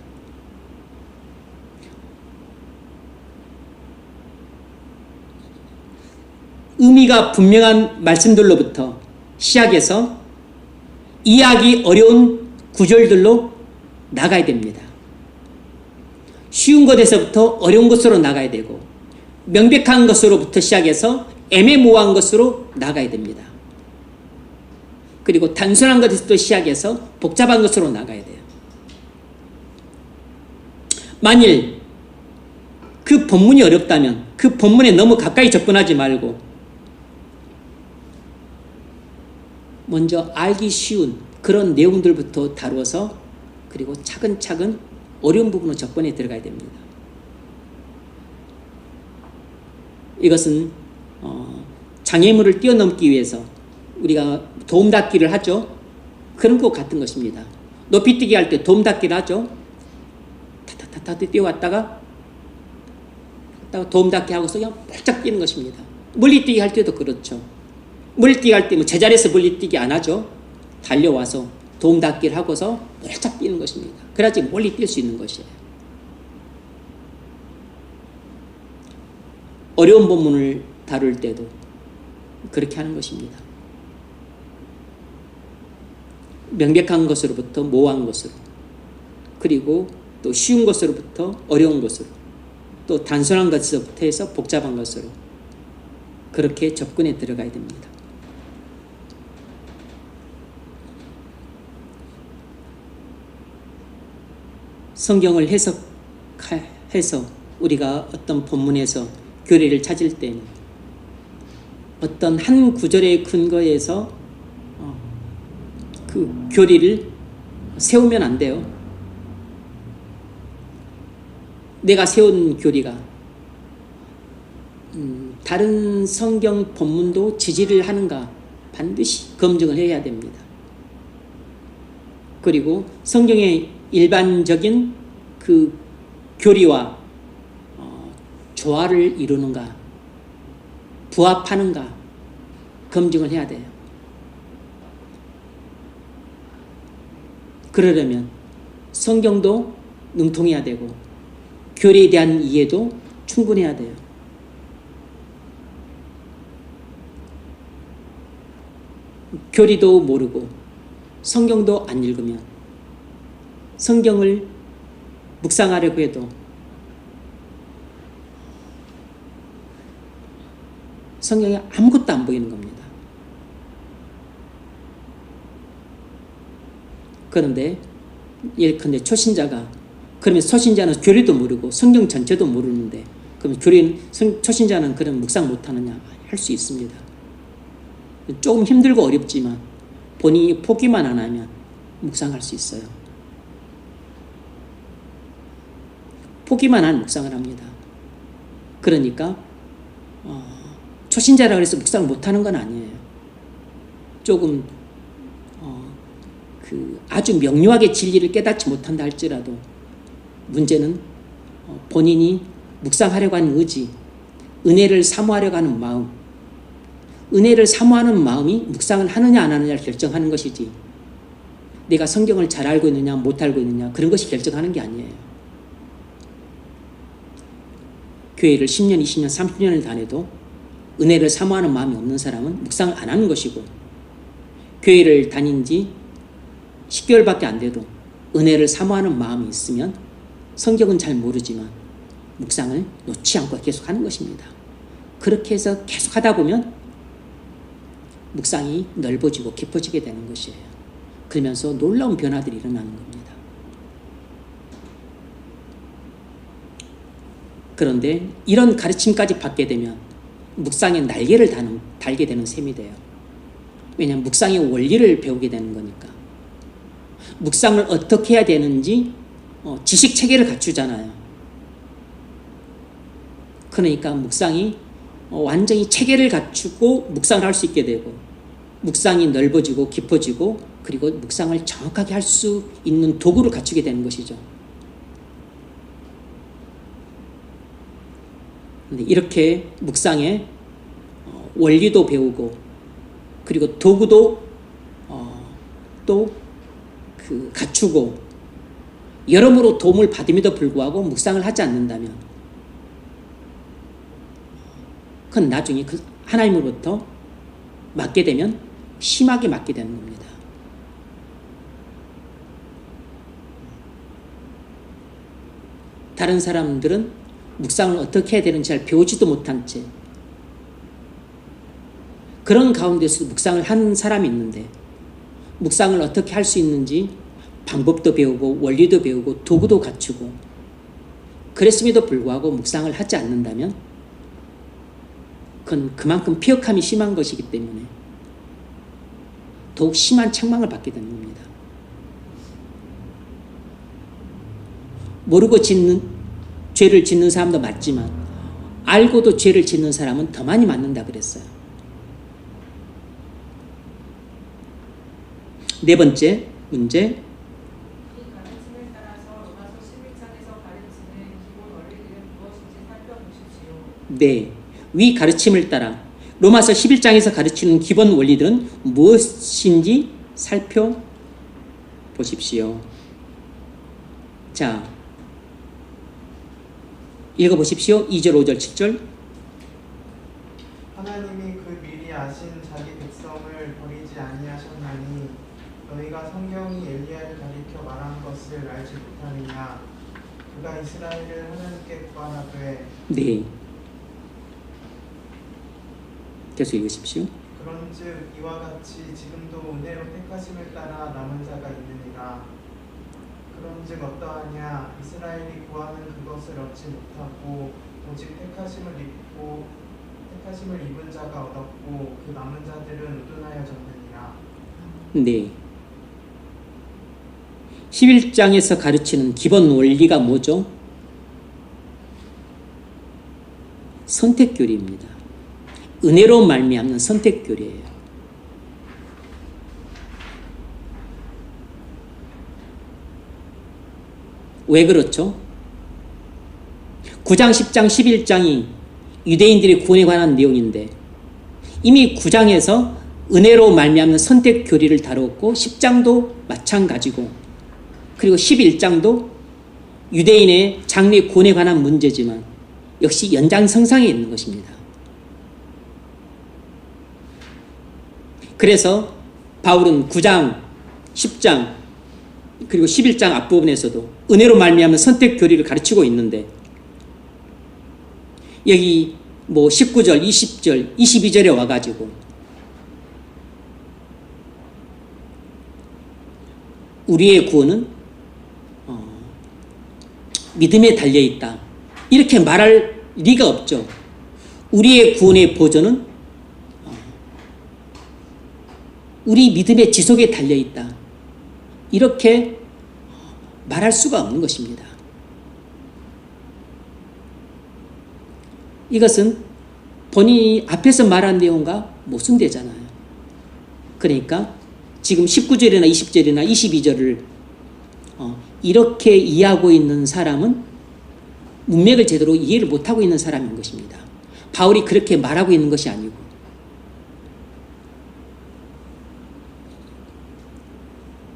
S1: 의미가 분명한 말씀들로부터 시작해서 이해하기 어려운 구절들로 나가야 됩니다. 쉬운 것에서부터 어려운 것으로 나가야 되고, 명백한 것으로부터 시작해서 애매모호한 것으로 나가야 됩니다. 그리고 단순한 것에서부터 시작해서 복잡한 것으로 나가야 돼요. 만일 그 본문이 어렵다면 그 본문에 너무 가까이 접근하지 말고 먼저 알기 쉬운 그런 내용들부터 다루어서 그리고 차근차근 어려운 부분으로 접근해 들어가야 됩니다. 이것은 장애물을 뛰어넘기 위해서 우리가 도움닫기를 하죠. 그런 것 같은 것입니다. 높이뛰기 할 때 도움닫기를 하죠. 타타타타 뛰어왔다가 도움닫기 하고서 그냥 활짝 뛰는 것입니다. 멀리뛰기 할 때도 그렇죠. 멀리뛰기 할 때 뭐 제자리에서 멀리뛰기 안 하죠. 달려와서 도움닫기를 하고서 활짝 뛰는 것입니다. 그래야지 멀리 뛸 수 있는 것이에요. 어려운 본문을 다룰 때도 그렇게 하는 것입니다. 명백한 것으로부터 모호한 것으로, 그리고 또 쉬운 것으로부터 어려운 것으로, 또 단순한 것으로부터 해서 복잡한 것으로 그렇게 접근해 들어가야 됩니다. 성경을 해석해서 우리가 어떤 본문에서 교리를 찾을 때는 어떤 한 구절의 근거에서 그 교리를 세우면 안 돼요. 내가 세운 교리가 다른 성경 본문도 지지를 하는가 반드시 검증을 해야 됩니다. 그리고 성경의 일반적인 그 교리와 조화를 이루는가, 부합하는가 검증을 해야 돼요. 그러려면 성경도 능통해야 되고 교리에 대한 이해도 충분해야 돼요. 교리도 모르고 성경도 안 읽으면 성경을 묵상하려고 해도 성경에 아무것도 안 보이는 겁니다. 그런데 예컨대 초신자가, 그러면 초신자는 교리도 모르고 성경 전체도 모르는데 그럼 초신자는 그런 묵상 못하느냐? 할 수 있습니다. 조금 힘들고 어렵지만 본인이 포기만 안 하면 묵상할 수 있어요. 포기만 한 묵상을 합니다. 그러니까 초신자라고 해서 묵상을 못하는 건 아니에요. 조금 아주 명료하게 진리를 깨닫지 못한다 할지라도 문제는 본인이 묵상하려고 하는 의지, 은혜를 사모하려고 하는 마음, 은혜를 사모하는 마음이 묵상을 하느냐 안 하느냐를 결정하는 것이지 내가 성경을 잘 알고 있느냐 못 알고 있느냐 그런 것이 결정하는 게 아니에요. 교회를 10년, 20년, 30년을 다녀도 은혜를 사모하는 마음이 없는 사람은 묵상을 안 하는 것이고 교회를 다닌 지 10개월밖에 안 돼도 은혜를 사모하는 마음이 있으면 성경은 잘 모르지만 묵상을 놓지 않고 계속 하는 것입니다. 그렇게 해서 계속 하다 보면 묵상이 넓어지고 깊어지게 되는 것이에요. 그러면서 놀라운 변화들이 일어나는 겁니다. 그런데 이런 가르침까지 받게 되면 묵상의 날개를 달게 되는 셈이 돼요. 왜냐하면 묵상의 원리를 배우게 되는 거니까. 묵상을 어떻게 해야 되는지 지식 체계를 갖추잖아요. 그러니까 묵상이 완전히 체계를 갖추고 묵상을 할 수 있게 되고 묵상이 넓어지고 깊어지고 그리고 묵상을 정확하게 할 수 있는 도구를 갖추게 되는 것이죠. 근데 이렇게 묵상의 원리도 배우고 그리고 도구도 또 갖추고 여러모로 도움을 받음에도 불구하고 묵상을 하지 않는다면 그건 나중에 하나님으로부터 맞게 되면 심하게 맞게 되는 겁니다. 다른 사람들은 묵상을 어떻게 해야 되는지 잘 배우지도 못한 채 그런 가운데서 묵상을 하는 사람이 있는데 묵상을 어떻게 할 수 있는지 방법도 배우고 원리도 배우고 도구도 갖추고 그랬음에도 불구하고 묵상을 하지 않는다면 그건 그만큼 피역함이 심한 것이기 때문에 더욱 심한 책망을 받게 되는 겁니다. 모르고 죄를 짓는 사람도 맞지만 알고도 죄를 짓는 사람은 더 많이 맞는다 그랬어요. 네 번째 문제.
S3: 이 가르침에 따라서 로마서 11장에서 가르치는 기본 원리들은 무엇인지 살펴보십시오.
S1: 네. 위 가르침을 따라 로마서 11장에서 가르치는 기본 원리들은 무엇인지 살펴보십시오. 자, 읽어보십시오. 2절, 5절, 7절.
S6: 하나님이 그 미리 아신 자기 백성을 버리지 아니하셨나니 너희가 성경이 엘리야를 가리켜 말한 것을 알지 못하느냐. 그가 이스라엘을 하나님께 구하나되.
S1: 네. 계속 읽으십시오.
S6: 그런즉 이와 같이 지금도 은혜로 택하심을 따라 남은 자가 있느니라. 그런즉 어떠하냐. 이스라엘이 구하는 그것을 얻지 못하고 오직 택하심을 입은 자가 얻었고 그 남은 자들은 우둔하여졌느니라.
S1: 네. 11장에서 가르치는 기본 원리가 뭐죠? 선택교리입니다. 은혜로 말미암는 선택교리예요. 왜 그렇죠? 9장, 10장, 11장이 유대인들의 구원에 관한 내용인데 이미 9장에서 은혜로 말미암는 선택교리를 다뤘고 10장도 마찬가지고 그리고 11장도 유대인의 장래 구원에 관한 문제지만 역시 연장선상에 있는 것입니다. 그래서 바울은 9장, 10장 그리고 11장 앞부분에서도 은혜로 말미암는 선택교리를 가르치고 있는데 여기 19절, 20절, 22절에 와가지고 우리의 구원은 믿음에 달려있다 이렇게 말할 리가 없죠. 우리의 구원의 보전은 우리 믿음의 지속에 달려있다 이렇게 말할 수가 없는 것입니다. 이것은 본인이 앞에서 말한 내용과 모순되잖아요. 그러니까 지금 19절이나 20절이나 22절을 이렇게 이해하고 있는 사람은 문맥을 제대로 이해를 못하고 있는 사람인 것입니다. 바울이 그렇게 말하고 있는 것이 아니고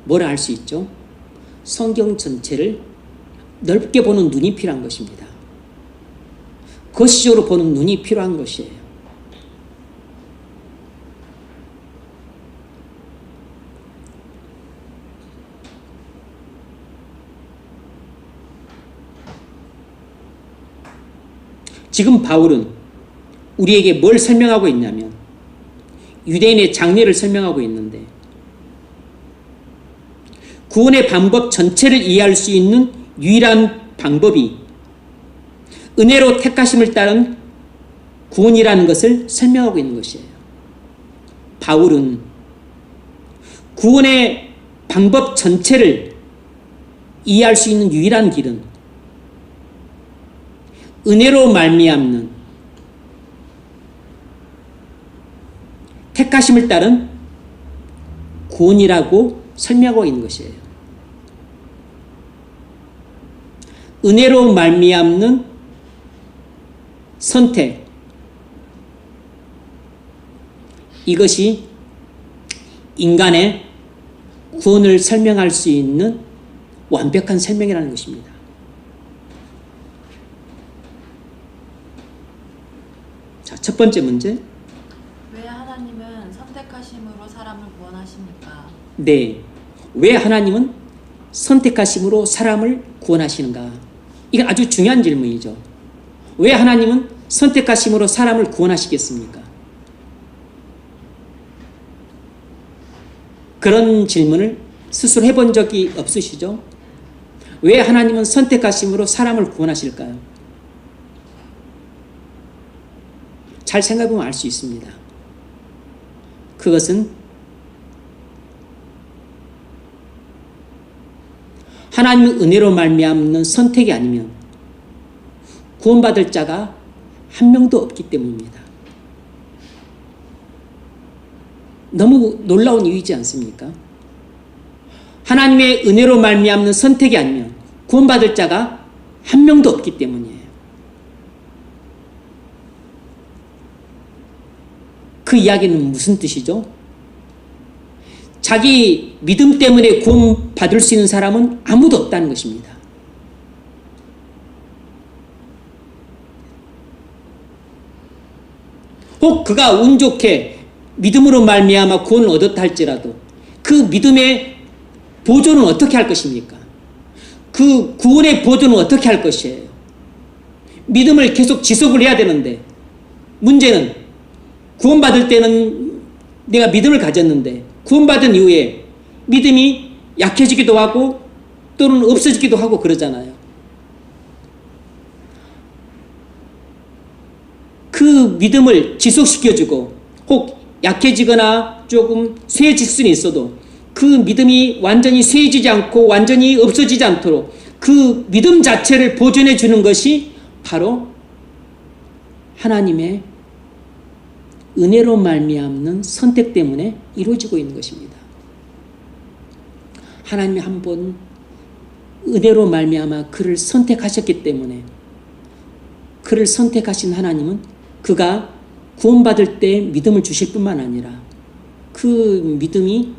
S1: 뭐라 할 수 있죠? 성경 전체를 넓게 보는 눈이 필요한 것입니다. 거시적으로 보는 눈이 필요한 것이에요. 지금 바울은 우리에게 뭘 설명하고 있냐면 유대인의 장례를 설명하고 있는데 구원의 방법 전체를 이해할 수 있는 유일한 방법이 은혜로 택하심을 따른 구원이라는 것을 설명하고 있는 것이에요. 바울은 구원의 방법 전체를 이해할 수 있는 유일한 길은 은혜로 말미암는 택하심을 따른 구원이라고 설명하고 있는 것이에요. 은혜로 말미암는 선택, 이것이 인간의 구원을 설명할 수 있는 완벽한 설명이라는 것입니다. 자, 첫 번째 문제.
S2: 왜 하나님은 선택하심으로 사람을 구원하십니까?
S1: 네. 왜 하나님은 선택하심으로 사람을 구원하시는가? 이건 아주 중요한 질문이죠. 왜 하나님은 선택하심으로 사람을 구원하시겠습니까? 그런 질문을 스스로 해본 적이 없으시죠? 왜 하나님은 선택하심으로 사람을 구원하실까요? 잘 생각해보면 알 수 있습니다. 그것은 하나님의 은혜로 말미암는 선택이 아니면 구원받을 자가 한 명도 없기 때문입니다. 너무 놀라운 이유이지 않습니까? 하나님의 은혜로 말미암는 선택이 아니면 구원받을 자가 한 명도 없기 때문이에요. 그 이야기는 무슨 뜻이죠? 자기 믿음 때문에 구원받을 수 있는 사람은 아무도 없다는 것입니다. 혹 그가 운 좋게 믿음으로 말미암아 구원을 얻었다 할지라도 그 믿음의 보존은 어떻게 할 것입니까? 그 구원의 보존은 어떻게 할 것이에요? 믿음을 계속 지속을 해야 되는데 문제는 구원받을 때는 내가 믿음을 가졌는데 구원받은 이후에 믿음이 약해지기도 하고 또는 없어지기도 하고 그러잖아요. 그 믿음을 지속시켜주고 혹 약해지거나 조금 쇠해질 수는 있어도 그 믿음이 완전히 쇠해지지 않고 완전히 없어지지 않도록 그 믿음 자체를 보존해 주는 것이 바로 하나님의 은혜로 말미암는 선택 때문에 이루어지고 있는 것입니다. 하나님이 한번 은혜로 말미암아 그를 선택하셨기 때문에 그를 선택하신 하나님은 그가 구원받을 때 믿음을 주실 뿐만 아니라 그 믿음이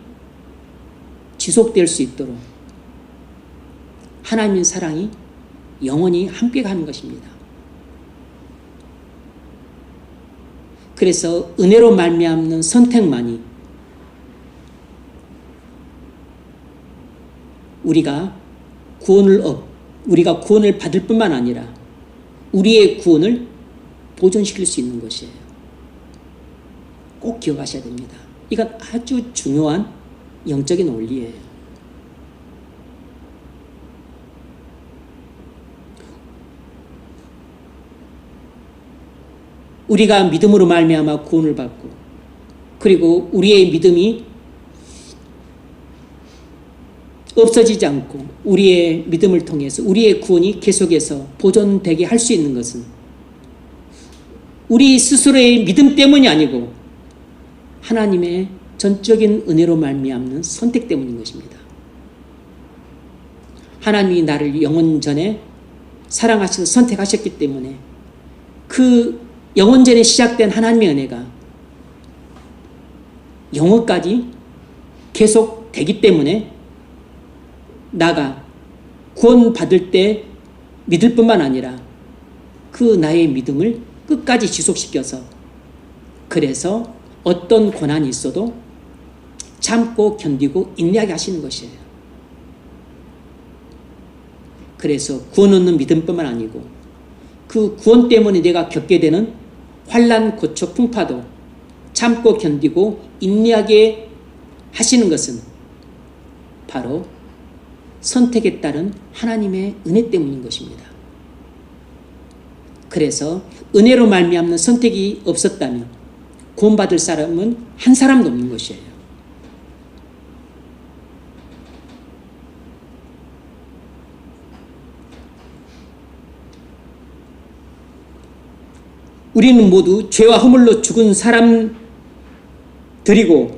S1: 지속될 수 있도록 하나님의 사랑이 영원히 함께 가는 것입니다. 그래서 은혜로 말미암는 선택만이 우리가 구원을 받을 뿐만 아니라 우리의 구원을 보존시킬 수 있는 것이에요. 꼭 기억하셔야 됩니다. 이건 아주 중요한 영적인 원리예요. 우리가 믿음으로 말미암아 구원을 받고 그리고 우리의 믿음이 없어지지 않고 우리의 믿음을 통해서 우리의 구원이 계속해서 보존되게 할 수 있는 것은 우리 스스로의 믿음 때문이 아니고 하나님의 전적인 은혜로 말미암는 선택 때문인 것입니다. 하나님이 나를 영원 전에 사랑하셔서 선택하셨기 때문에 그 영원 전에 시작된 하나님의 은혜가 영원까지 계속 되기 때문에 나가 구원받을 때 믿을 뿐만 아니라 그 나의 믿음을 끝까지 지속시켜서 그래서 어떤 고난이 있어도 참고 견디고 인내하게 하시는 것이에요. 그래서 구원 얻는 믿음뿐만 아니고 그 구원 때문에 내가 겪게 되는 환난, 고초, 풍파도 참고 견디고 인내하게 하시는 것은 바로 선택에 따른 하나님의 은혜 때문인 것입니다. 그래서 은혜로 말미암는 선택이 없었다면 구원받을 사람은 한 사람도 없는 것이에요. 우리는 모두 죄와 허물로 죽은 사람들이고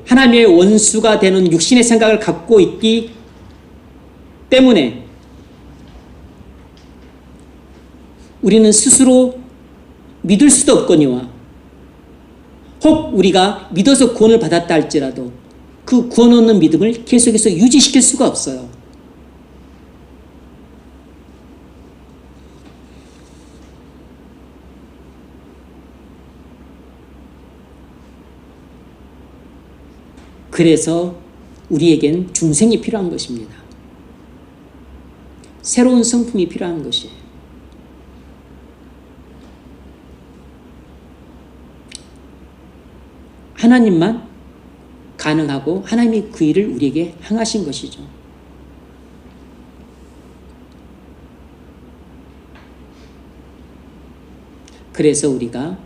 S1: 하나님의 원수가 되는 육신의 생각을 갖고 있기 때문에 우리는 스스로 믿을 수도 없거니와 혹 우리가 믿어서 구원을 받았다 할지라도 그 구원 얻는 믿음을 계속해서 유지시킬 수가 없어요. 그래서 우리에겐 중생이 필요한 것입니다. 새로운 성품이 필요한 것이에요. 하나님만 가능하고 하나님이 그 일을 우리에게 행하신 것이죠. 그래서 우리가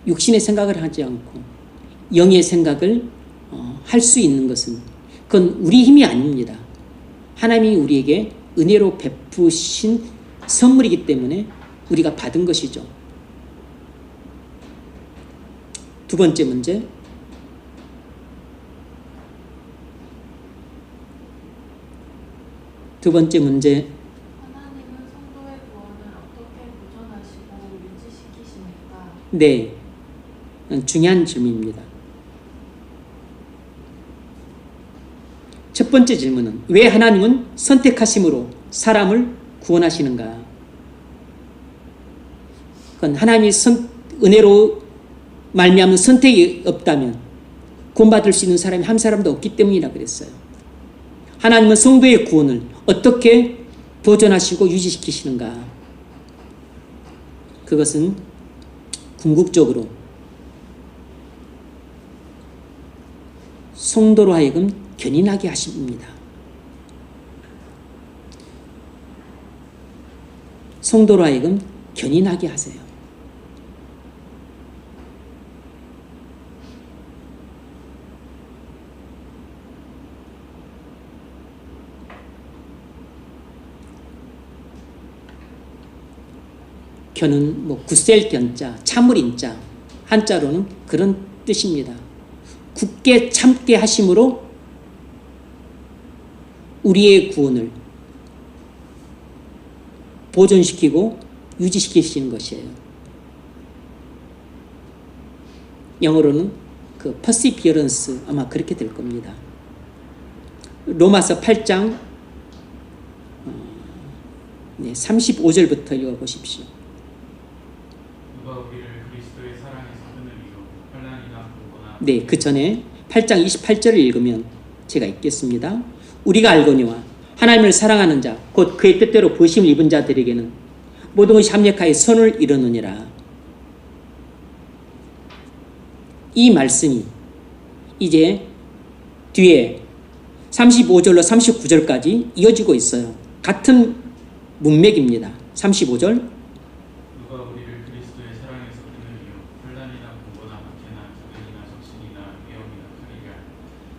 S1: 육신의 생각을 하지 않고 영의 생각을 할 수 있는 것은 그건 우리 힘이 아닙니다. 하나님이 우리에게 은혜로 베푸신 선물이기 때문에 우리가 받은 것이죠. 두 번째 문제. 두 번째 문제.
S5: 하나님은 성도의 구원을 어떻게 보존하시고 유지시키십니까?
S1: 네. 중요한 질문입니다. 첫 번째 질문은 왜 하나님은 선택하심으로 사람을 구원하시는가? 그건 하나님이 은혜로 말미암은 선택이 없다면 구원받을 수 있는 사람이 한 사람도 없기 때문이라 그랬어요. 하나님은 성도의 구원을 어떻게 보존하시고 유지시키시는가? 그것은 궁극적으로 성도로 하여금 견인하게 하십니다. 성도로 하여금 견인하게 하세요. 견은 굳셀 견자, 참을인자, 한자로는 그런 뜻입니다. 굳게 참게 하심으로 우리의 구원을 보존시키고 유지시키시는 것이에요. 영어로는 그 perseverance 아마 그렇게 될 겁니다. 로마서 8장 35절부터 읽어보십시오.
S4: 누가 우리를 그리스도의 사랑에서 끊으리요 환난이나 공고나
S1: 네, 그 전에 8장 28절을 읽으면 제가 읽겠습니다. 우리가 알거니와 하나님을 사랑하는 자, 곧 그의 뜻대로 부르심을 입은 자들에게는 모든 것이 합력하여 선을 이루느니라. 이 말씀이 이제 뒤에 35절로 39절까지 이어지고 있어요. 같은 문맥입니다. 35절.
S4: 누가 우리를 그리스도의 사랑에서 끊으리요 환난이나 공고나 박해나 기근이나 적신이나 위험이나 칼이라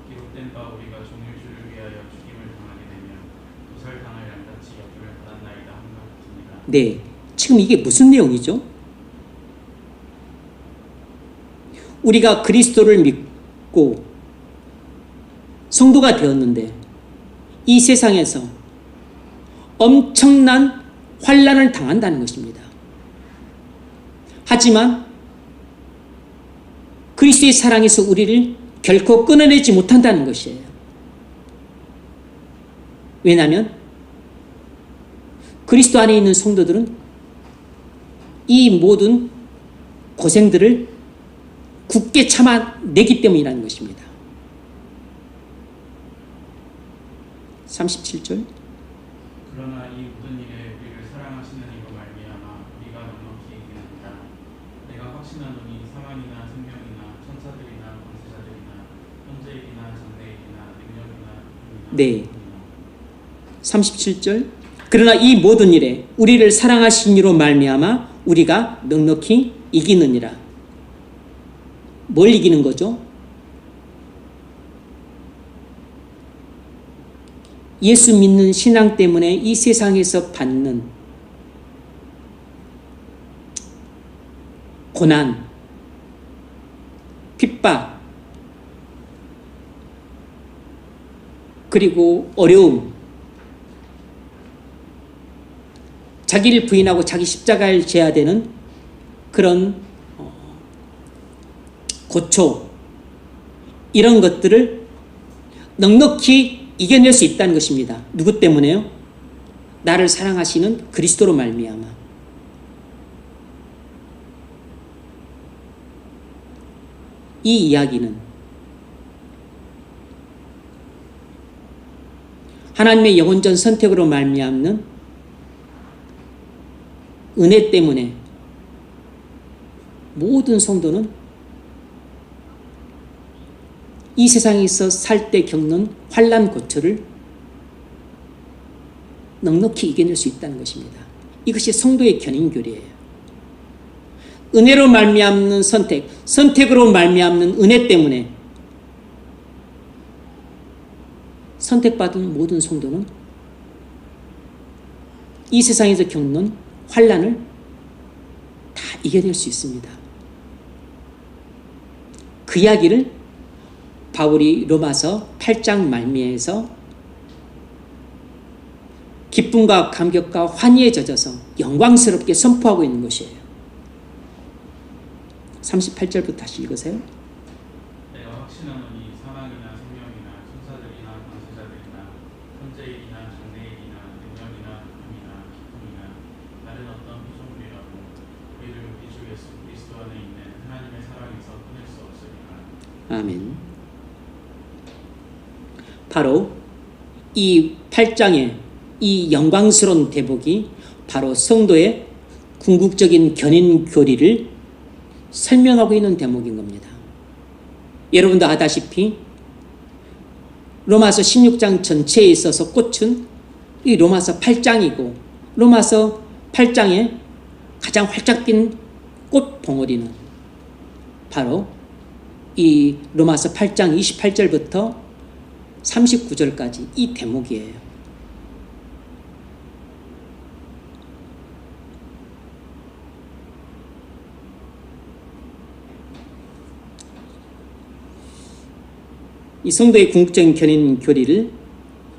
S4: 기록된 바 우리가 종일 주를 위하여 죽임을 당하게 되면 도살당할 양같이 여김을 받았나이다 함과 같습니다.
S1: 네, 지금 이게 무슨 내용이죠? 우리가 그리스도를 받고 성도가 되었는데 이 세상에서 엄청난 환난을 당한다는 것입니다. 하지만 그리스도의 사랑에서 우리를 결코 끊어내지 못한다는 것이에요. 왜냐하면 그리스도 안에 있는 성도들은 이 모든 고생들을 굳게 참아내기 때문이라는 것입니다. 37절.
S4: 그러나 이 모든 일에 우리를 사랑하시는 이로 말미암아 우리가 넉넉히 이기느니라. 내가 확신하노니 사망이나 생명이나 천사들이나 권세자들이나 현재일이나 장래일이나 능력이나
S1: 네. 37절. 그러나 이 모든 일에 우리를 사랑하신 이로 말미암아 우리가 넉넉히 이기느니라. 뭘 이기는 거죠? 예수 믿는 신앙 때문에 이 세상에서 받는 고난, 핍박, 그리고 어려움, 자기를 부인하고 자기 십자가를 져야 되는 그런 고초, 이런 것들을 넉넉히 이겨낼 수 있다는 것입니다. 누구 때문에요? 나를 사랑하시는 그리스도로 말미암아. 이 이야기는 하나님의 영원전 선택으로 말미암는 은혜 때문에 모든 성도는 이 세상에서 살 때 겪는 환난 고초를 넉넉히 이겨낼 수 있다는 것입니다. 이것이 성도의 견인교리예요. 은혜로 말미암는 선택, 선택으로 말미암는 은혜 때문에 선택받은 모든 성도는 이 세상에서 겪는 환난을 다 이겨낼 수 있습니다. 그 이야기를 바울이 로마서 8장 말미에서 기쁨과 감격과 환희에 젖어서 영광스럽게 선포하고 있는 것이에요. 38절부터 다시 읽으세요.
S4: 내가 확신하노니 사망이나 생명이나 천사들이나 권세자들이나 현재일이나 장래일이나 능력이나 힘이나 기쁨이나 다른 어떤 피조물이라도 우리를 우리 주 예수 그리스도 안에 있는 하나님의 사랑에서 끊을 수 없으리라.
S1: 아멘. 바로 이 8장의 이 영광스러운 대목이 바로 성도의 궁극적인 견인 교리를 설명하고 있는 대목인 겁니다. 여러분도 아다시피 로마서 16장 전체에 있어서 꽃은 이 로마서 8장이고 로마서 8장에 가장 활짝 핀 꽃 봉오리는 바로 이 로마서 8장 28절부터 39절까지 이 대목이에요. 이 성도의 궁극적인 견인 교리를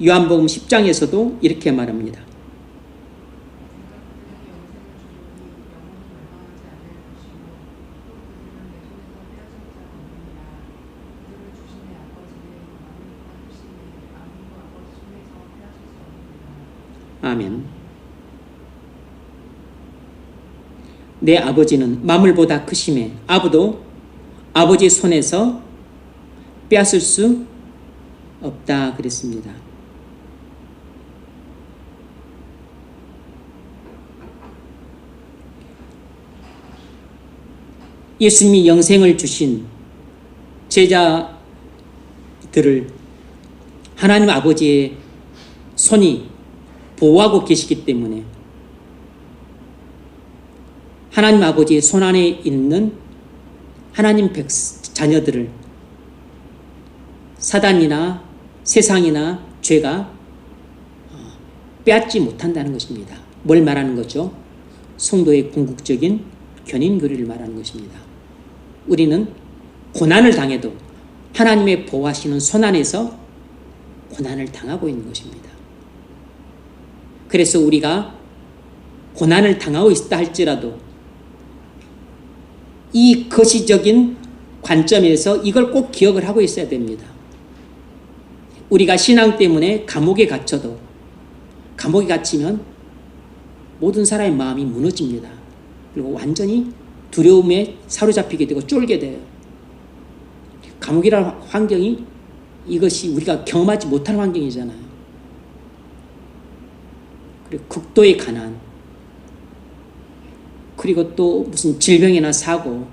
S1: 요한복음 10장에서도 이렇게 말합니다. 아멘. 내 아버지는 만물보다 크심에 아무도 아버지 손에서 빼앗을 수 없다 그랬습니다. 예수님이 영생을 주신 제자들을 하나님 아버지의 손이 보호하고 계시기 때문에 하나님 아버지의 손 안에 있는 하나님 자녀들을 사단이나 세상이나 죄가 빼앗지 못한다는 것입니다. 뭘 말하는 거죠? 성도의 궁극적인 견인 교리를 말하는 것입니다. 우리는 고난을 당해도 하나님의 보호하시는 손 안에서 고난을 당하고 있는 것입니다. 그래서 우리가 고난을 당하고 있다 할지라도 이 거시적인 관점에서 이걸 꼭 기억을 하고 있어야 됩니다. 우리가 신앙 때문에 감옥에 갇혀도 감옥에 갇히면 모든 사람의 마음이 무너집니다. 그리고 완전히 두려움에 사로잡히게 되고 쫄게 돼요. 감옥이라는 환경이 이것이 우리가 경험하지 못한 환경이잖아요. 그리고 극도의 가난, 그리고 또 무슨 질병이나 사고.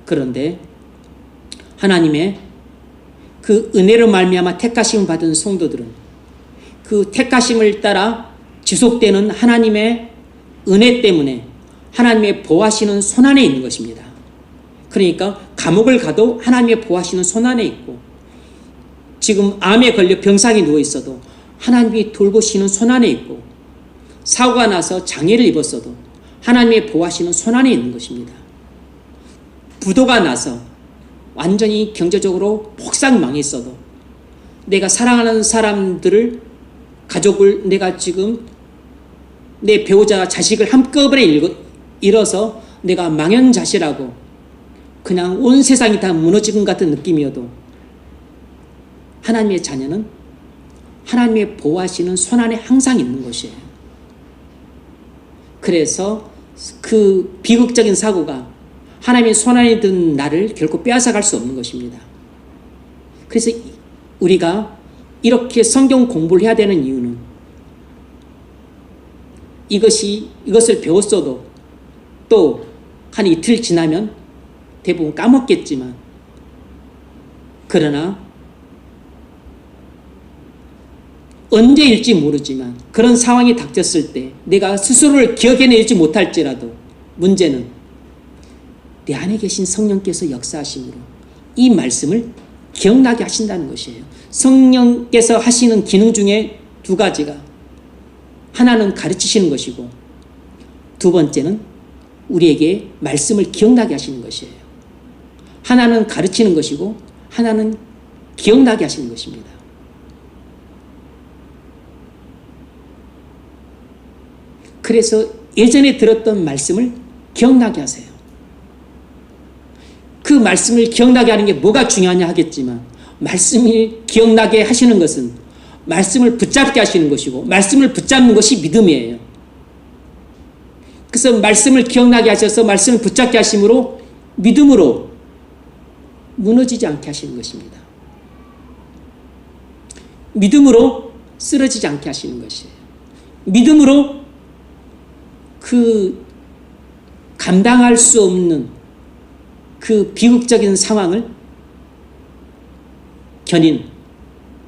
S1: 그런데 하나님의 그 은혜로 말미암아 택하심을 받은 성도들은 그 택하심을 따라 지속되는 하나님의 은혜 때문에 하나님의 보호하시는 손안에 있는 것입니다. 그러니까 감옥을 가도 하나님의 보호하시는 손안에 있고, 지금 암에 걸려 병상에 누워 있어도 하나님이 돌보시는 손안에 있고, 사고가 나서 장애를 입었어도 하나님의 보호하시는 손안에 있는 것입니다. 부도가 나서 완전히 경제적으로 폭삭 망했어도 내가 사랑하는 사람들을, 가족을, 내가 지금 내 배우자, 자식을 한꺼번에 잃어서 내가 망연자실하고 그냥 온 세상이 다 무너지는 것 같은 느낌이어도 하나님의 자녀는 하나님의 보호하시는 손안에 항상 있는 것이에요. 그래서 그 비극적인 사고가 하나님의 손안에 든 나를 결코 빼앗아갈 수 없는 것입니다. 그래서 우리가 이렇게 성경 공부를 해야 되는 이유는 이것을 배웠어도 또 한 이틀 지나면 대부분 까먹겠지만, 그러나 언제일지 모르지만 그런 상황이 닥쳤을 때 내가 스스로를 기억해내지 못할지라도 문제는 내 안에 계신 성령께서 역사하심으로 이 말씀을 기억나게 하신다는 것이에요. 성령께서 하시는 기능 중에 두 가지가, 하나는 가르치시는 것이고 두 번째는 우리에게 말씀을 기억나게 하시는 것이에요. 하나는 가르치는 것이고 하나는 기억나게 하시는 것입니다. 그래서 예전에 들었던 말씀을 기억나게 하세요. 그 말씀을 기억나게 하는 게 뭐가 중요하냐 하겠지만, 말씀을 기억나게 하시는 것은 말씀을 붙잡게 하시는 것이고, 말씀을 붙잡는 것이 믿음이에요. 그래서 말씀을 기억나게 하셔서 말씀을 붙잡게 하심으로 믿음으로 무너지지 않게 하시는 것입니다. 믿음으로 쓰러지지 않게 하시는 것이에요. 믿음으로 그 감당할 수 없는 그 비극적인 상황을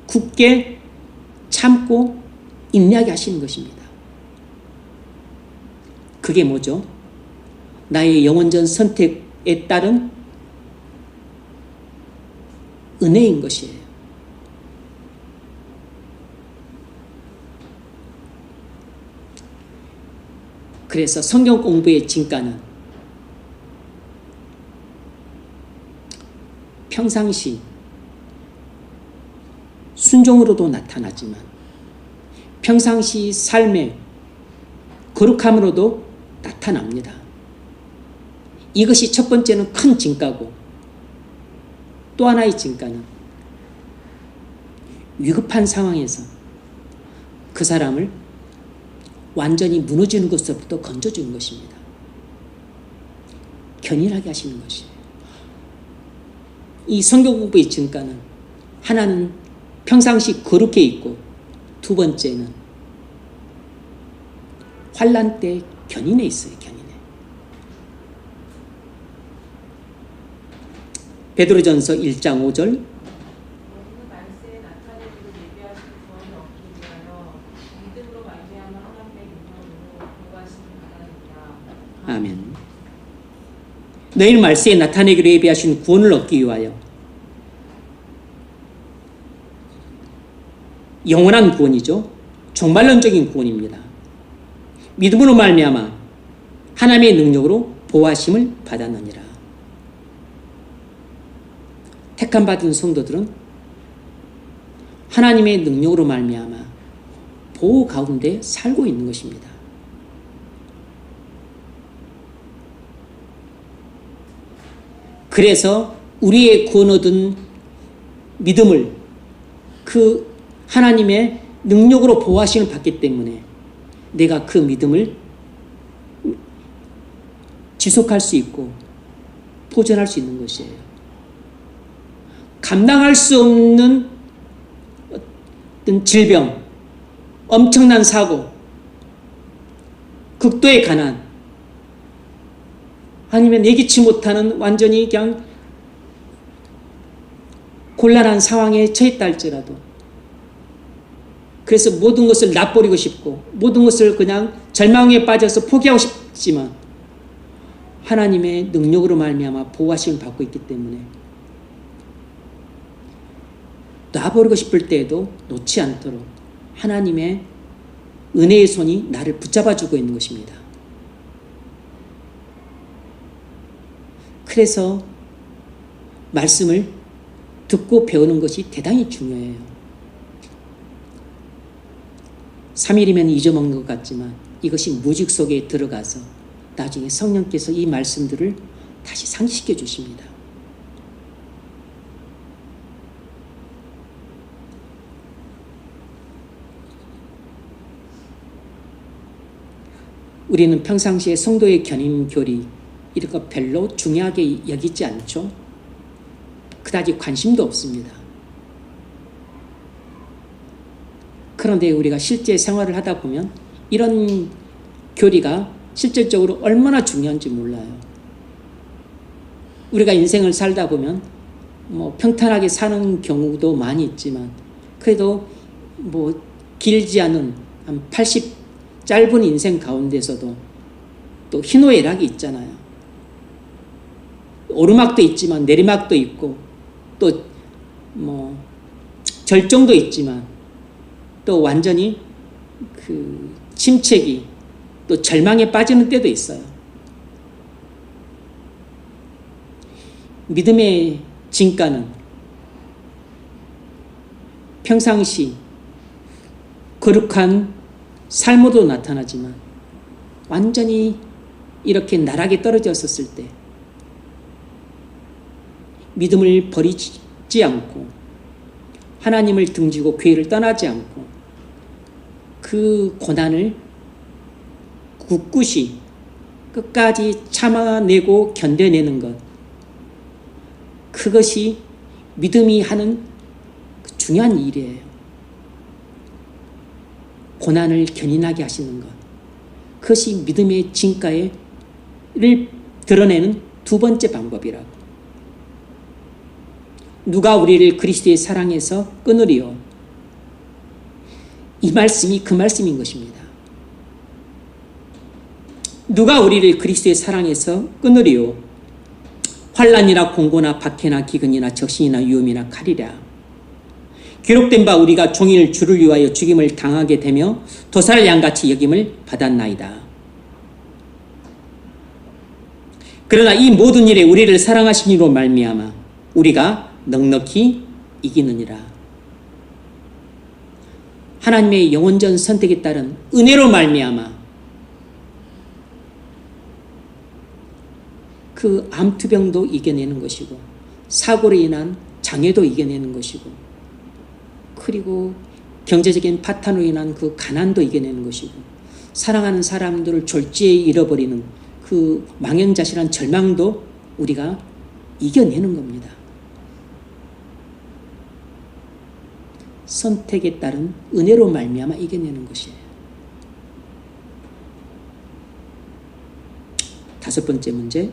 S1: 굳게 참고 인내하게 하시는 것입니다. 그게 뭐죠? 나의 영원전 선택에 따른 은혜인 것이에요. 그래서 성경 공부의 진가는 평상시 순종으로도 나타나지만 평상시 삶의 거룩함으로도 나타납니다. 이것이 첫 번째는 큰 진가고, 또 하나의 진가는 위급한 상황에서 그 사람을 완전히 무너지는 것으로부터 건져주는 것입니다. 견인하게 하시는 것이에요. 이 성경 공부의 진가는 하나는 평상시 거룩해 있고, 두 번째는 환난 때 견인해 있어요. 견인해. 베드로전서 1장 5절.
S3: 너희는 말세에 나타내기로 예비하신 구원을 얻기 위하여 믿음으로 말미암아 하나님의 능력으로 구하심을 바라느니라.
S1: 아멘. 너희는 말세에 나타내기로 예비하신 구원을 얻기 위하여, 영원한 구원이죠. 종말론적인 구원입니다. 믿음으로 말미암아 하나님의 능력으로 보호하심을 받았느니라. 택함 받은 성도들은 하나님의 능력으로 말미암아 보호 가운데 살고 있는 것입니다. 그래서 우리의 구원 얻은 믿음을 그 하나님의 능력으로 보호하심을 받기 때문에 내가 그 믿음을 지속할 수 있고 보존할 수 있는 것이에요. 감당할 수 없는 어떤 질병, 엄청난 사고, 극도의 가난, 아니면 예기치 못하는 완전히 그냥 곤란한 상황에 처했다 할지라도, 그래서 모든 것을 놔버리고 싶고 모든 것을 그냥 절망에 빠져서 포기하고 싶지만 하나님의 능력으로 말미암아 보호하심을 받고 있기 때문에 놔버리고 싶을 때에도 놓지 않도록 하나님의 은혜의 손이 나를 붙잡아주고 있는 것입니다. 그래서 말씀을 듣고 배우는 것이 대단히 중요해요. 3일이면 잊어먹는 것 같지만 이것이 무직 속에 들어가서 나중에 성령께서 이 말씀들을 다시 상기시켜 주십니다. 우리는 평상시에 성도의 견인교리 이런 거 별로 중요하게 여기지 않죠. 그다지 관심도 없습니다. 그런데 우리가 실제 생활을 하다 보면 이런 교리가 실질적으로 얼마나 중요한지 몰라요. 우리가 인생을 살다 보면 뭐 평탄하게 사는 경우도 많이 있지만 그래도 뭐 길지 않은 한 80 짧은 인생 가운데서도 또 희노애락이 있잖아요. 오르막도 있지만 내리막도 있고 또 뭐 절정도 있지만 또 완전히 그 침체기 또 절망에 빠지는 때도 있어요. 믿음의 진가는 평상시 거룩한 삶으로 나타나지만 완전히 이렇게 나락에 떨어졌었을 때 믿음을 버리지 않고 하나님을 등지고 교회를 떠나지 않고 그 고난을 굳굳이 끝까지 참아내고 견뎌내는 것, 그것이 믿음이 하는 중요한 일이에요. 고난을 견인하게 하시는 것, 그것이 믿음의 진가를 드러내는 두 번째 방법이라고. 누가 우리를 그리스도의 사랑에서 끊으리요? 이 말씀이 그 말씀인 것입니다. 누가 우리를 그리스도의 사랑에서 끊으리요? 환난이나 공고나 박해나 기근이나 적신이나 위험이나 칼이랴. 기록된 바 우리가 종일 주를 위하여 죽임을 당하게 되며 도살을 양같이 여김을 받았나이다. 그러나 이 모든 일에 우리를 사랑하신 이로 말미암아 우리가 넉넉히 이기느니라. 하나님의 영원전 선택에 따른 은혜로 말미암아 그 암투병도 이겨내는 것이고 사고로 인한 장애도 이겨내는 것이고 그리고 경제적인 파탄으로 인한 그 가난도 이겨내는 것이고 사랑하는 사람들을 졸지에 잃어버리는 그 망연자실한 절망도 우리가 이겨내는 겁니다. 선택에 따른 은혜로 말미암아 이겨내는 것이에요. 다섯 번째 문제.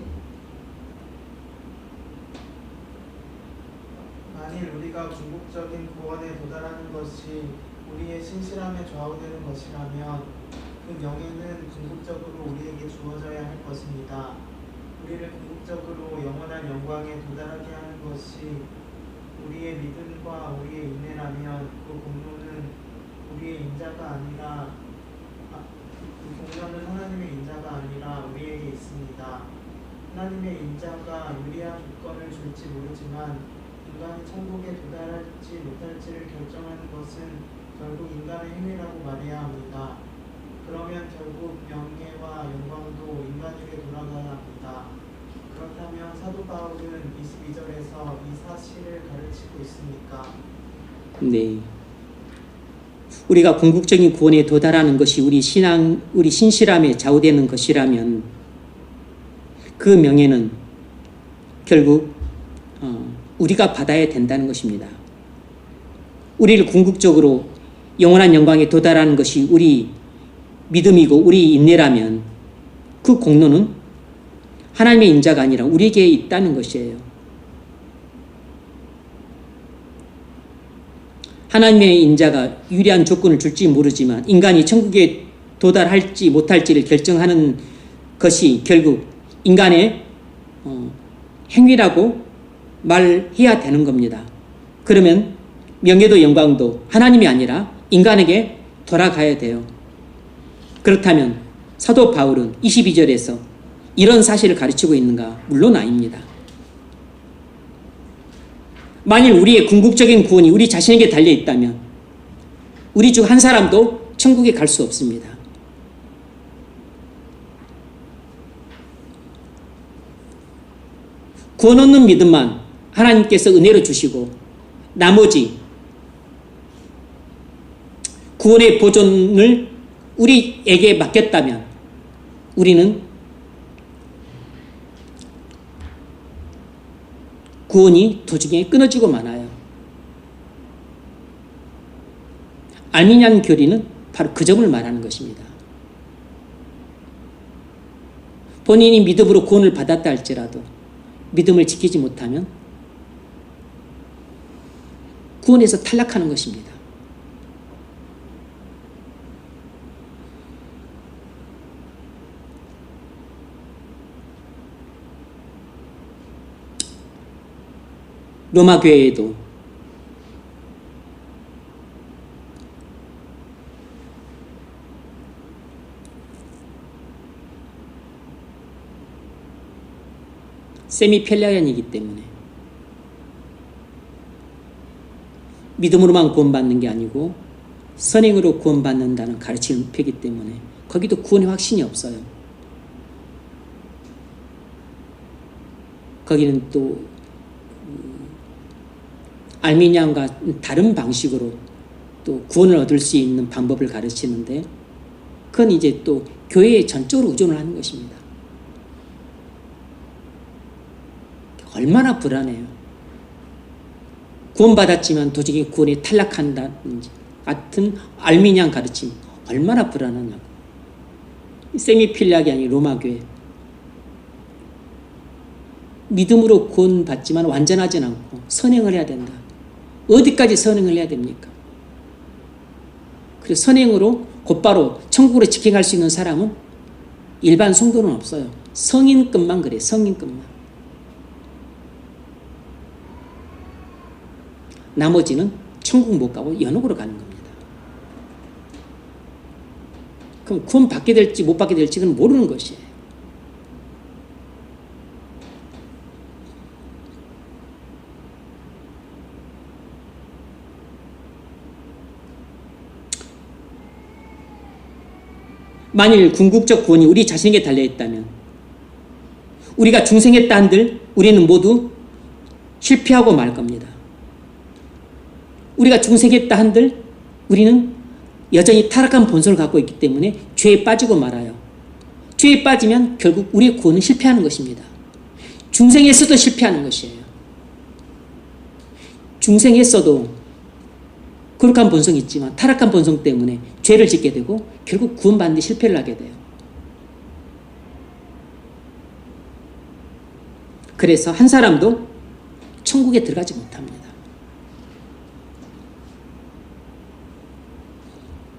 S6: 만일 우리가 궁극적인 구원에 도달하는 것이 우리의 신실함에 좌우되는 것이라면 그 영예는 궁극적으로 우리에게 주어져야 할 것입니다. 우리를 궁극적으로 영원한 영광에 도달하게 하는 것이 우리의 믿음과 우리의 인내라면 그 공로는 우리의 인자가 아니라 그 공로는 하나님의 인자가 아니라 우리에게 있습니다. 하나님의 인자가 유리한 조건을 줄지 모르지만 인간이 천국에 도달할지 못할지를 결정하는 것은 결국 인간의 행위라고 말해야 합니다. 그러면 결국 명예와 영광도 인간에게 돌아가야 합니다. 그렇다면 사도 바울은 22절에서 이 사실을 가르치고 있습니까?
S1: 네. 우리가 궁극적인 구원에 도달하는 것이 우리 신실함에 좌우되는 것이라면 그 명예는 결국 우리가 받아야 된다는 것입니다. 우리를 궁극적으로 영원한 영광에 도달하는 것이 우리 믿음이고 우리 인내라면 그 공로는 하나님의 인자가 아니라 우리에게 있다는 것이에요. 하나님의 인자가 유리한 조건을 줄지 모르지만 인간이 천국에 도달할지 못할지를 결정하는 것이 결국 인간의 행위라고 말해야 되는 겁니다. 그러면 명예도 영광도 하나님이 아니라 인간에게 돌아가야 돼요. 그렇다면 사도 바울은 22절에서 이런 사실을 가르치고 있는가? 물론 아닙니다. 만일 우리의 궁극적인 구원이 우리 자신에게 달려 있다면 우리 중 한 사람도 천국에 갈 수 없습니다. 구원 얻는 믿음만 하나님께서 은혜로 주시고 나머지 구원의 보존을 우리에게 맡겼다면 우리는 구원이 도중에 끊어지고 마나요. 알미니안 교리는 바로 그 점을 말하는 것입니다. 본인이 믿음으로 구원을 받았다 할지라도 믿음을 지키지 못하면 구원에서 탈락하는 것입니다. 로마 교회에도 세미펠라연이기 때문에 믿음으로만 구원받는 게 아니고 선행으로 구원받는다는 가르침을 펴기 때문에 거기도 구원의 확신이 없어요. 거기는 또 알미니안과 다른 방식으로 또 구원을 얻을 수 있는 방법을 가르치는데 그건 이제 또 교회에 전적으로 의존을 하는 것입니다. 얼마나 불안해요. 구원받았지만 도저히 구원에 탈락한다든지 같은 알미니안 가르침 얼마나 불안하냐고. 세미필락이 아닌 로마교회 믿음으로 구원받지만 완전하진 않고 선행을 해야 된다. 어디까지 선행을 해야 됩니까? 그래서 선행으로 곧바로 천국으로 직행할 수 있는 사람은 일반 성도는 없어요. 성인급만 그래. 성인급만. 나머지는 천국 못 가고 연옥으로 가는 겁니다. 그럼 구원 받게 될지 못 받게 될지는 모르는 것이에요. 만일 궁극적 구원이 우리 자신에게 달려있다면 우리가 중생했다 한들 우리는 모두 실패하고 말 겁니다. 우리가 중생했다 한들 우리는 여전히 타락한 본성을 갖고 있기 때문에 죄에 빠지고 말아요. 죄에 빠지면 결국 우리의 구원은 실패하는 것입니다. 중생했어도 실패하는 것이에요. 중생했어도 거룩한 본성이 있지만 타락한 본성 때문에 죄를 짓게 되고 결국 구원받는 데 실패를 하게 돼요. 그래서 한 사람도 천국에 들어가지 못합니다.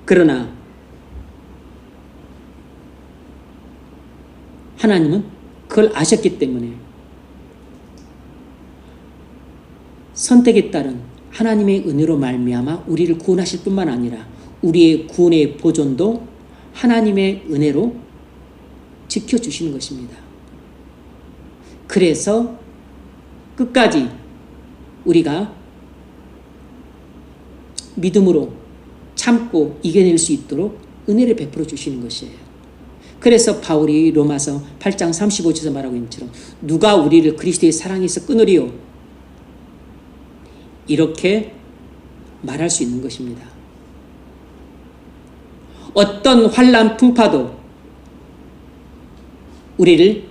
S1: 그러나 하나님은 그걸 아셨기 때문에 선택에 따른 하나님의 은혜로 말미암아 우리를 구원하실 뿐만 아니라 우리의 구원의 보존도 하나님의 은혜로 지켜주시는 것입니다. 그래서 끝까지 우리가 믿음으로 참고 이겨낼 수 있도록 은혜를 베풀어 주시는 것이에요. 그래서 바울이 로마서 8장 35절에서 말하고 있는 것처럼 누가 우리를 그리스도의 사랑에서 끊으리요? 이렇게 말할 수 있는 것입니다. 어떤 환난 풍파도 우리를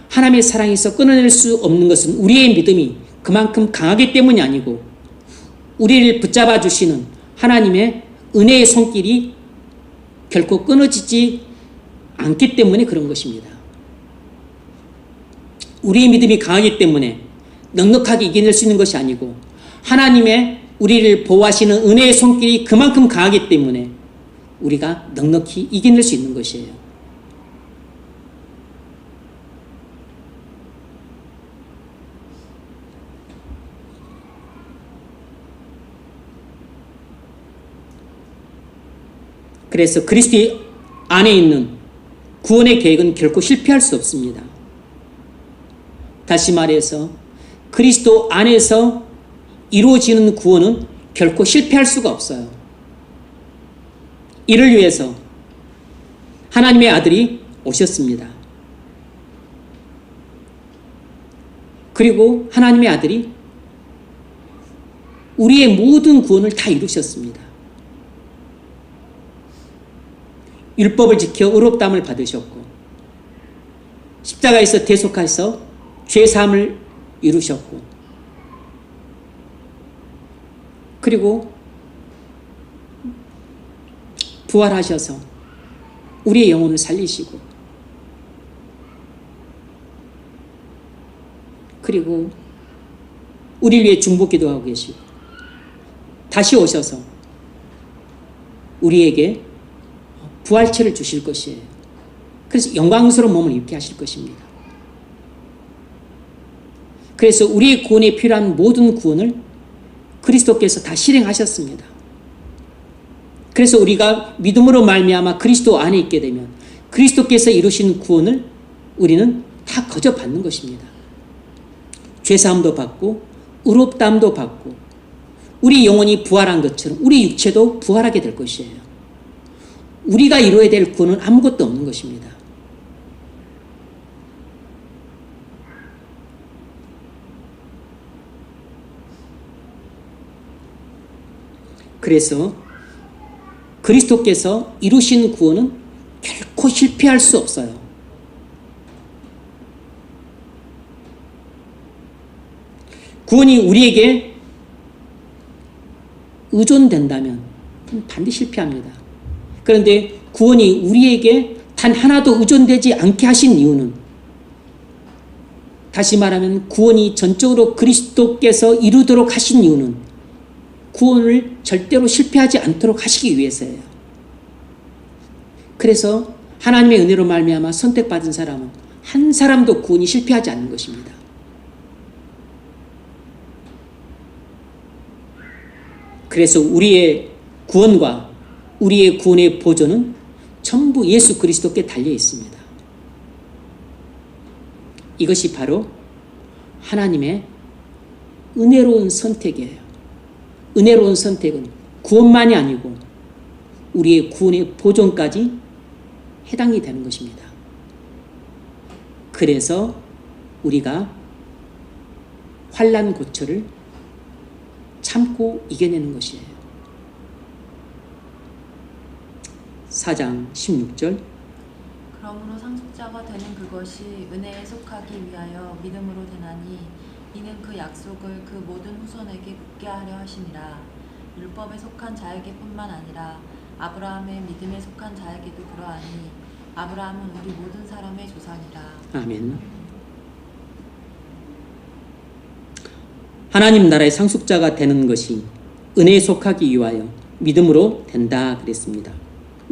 S1: 하나님의 사랑에서 끊어낼 수 없는 것은 우리의 믿음이 그만큼 강하기 때문이 아니고 우리를 붙잡아 주시는 하나님의 은혜의 손길이 결코 끊어지지 않기 때문에 그런 것입니다. 우리의 믿음이 강하기 때문에 넉넉하게 이겨낼 수 있는 것이 아니고 하나님의 우리를 보호하시는 은혜의 손길이 그만큼 강하기 때문에 우리가 넉넉히 이겨낼 수 있는 것이에요. 그래서 그리스도 안에 있는 구원의 계획은 결코 실패할 수 없습니다. 다시 말해서 그리스도 안에서 이루어지는 구원은 결코 실패할 수가 없어요. 이를 위해서 하나님의 아들이 오셨습니다. 그리고 하나님의 아들이 우리의 모든 구원을 다 이루셨습니다. 율법을 지켜 의롭다함을 받으셨고 십자가에서 대속하셔서 죄사함을 이루셨고 그리고 부활하셔서 우리의 영혼을 살리시고 그리고 우리를 위해 중보기도 하고 계시고 다시 오셔서 우리에게 부활체를 주실 것이에요. 그래서 영광스러운 몸을 입게 하실 것입니다. 그래서 우리의 구원에 필요한 모든 구원을 그리스도께서 다 실행하셨습니다. 그래서 우리가 믿음으로 말미암아 그리스도 안에 있게 되면 그리스도께서 이루신 구원을 우리는 다 거저 받는 것입니다. 죄사함도 받고 의롭다함도 받고 우리 영혼이 부활한 것처럼 우리 육체도 부활하게 될 것이에요. 우리가 이루어야 될 구원은 아무것도 없는 것입니다. 그래서 그리스도께서 이루신 구원은 결코 실패할 수 없어요. 구원이 우리에게 의존된다면 반드시 실패합니다. 그런데 구원이 우리에게 단 하나도 의존되지 않게 하신 이유는 다시 말하면 구원이 전적으로 그리스도께서 이루도록 하신 이유는 구원을 절대로 실패하지 않도록 하시기 위해서예요. 그래서 하나님의 은혜로 말미암아 선택받은 사람은 한 사람도 구원이 실패하지 않는 것입니다. 그래서 우리의 구원과 우리의 구원의 보조는 전부 예수 그리스도께 달려 있습니다. 이것이 바로 하나님의 은혜로운 선택이에요. 은혜로운 선택은 구원만이 아니고 우리의 구원의 보존까지 해당이 되는 것입니다. 그래서 우리가 환난 고초를 참고 이겨내는 것이에요. 4장 16절
S2: 그러므로 상속자가 되는 그것이 은혜에 속하기 위하여 믿음으로 되나니 이는 그 약속을 그 모든 후손에게 굳게 하려 하심이라. 율법에 속한 자에게뿐만 아니라 아브라함의 믿음에 속한 자에게도 그러하니 아브라함은 우리 모든 사람의 조상이라.
S1: 아멘. 하나님 나라의 상속자가 되는 것이 은혜에 속하기 위하여 믿음으로 된다 그랬습니다.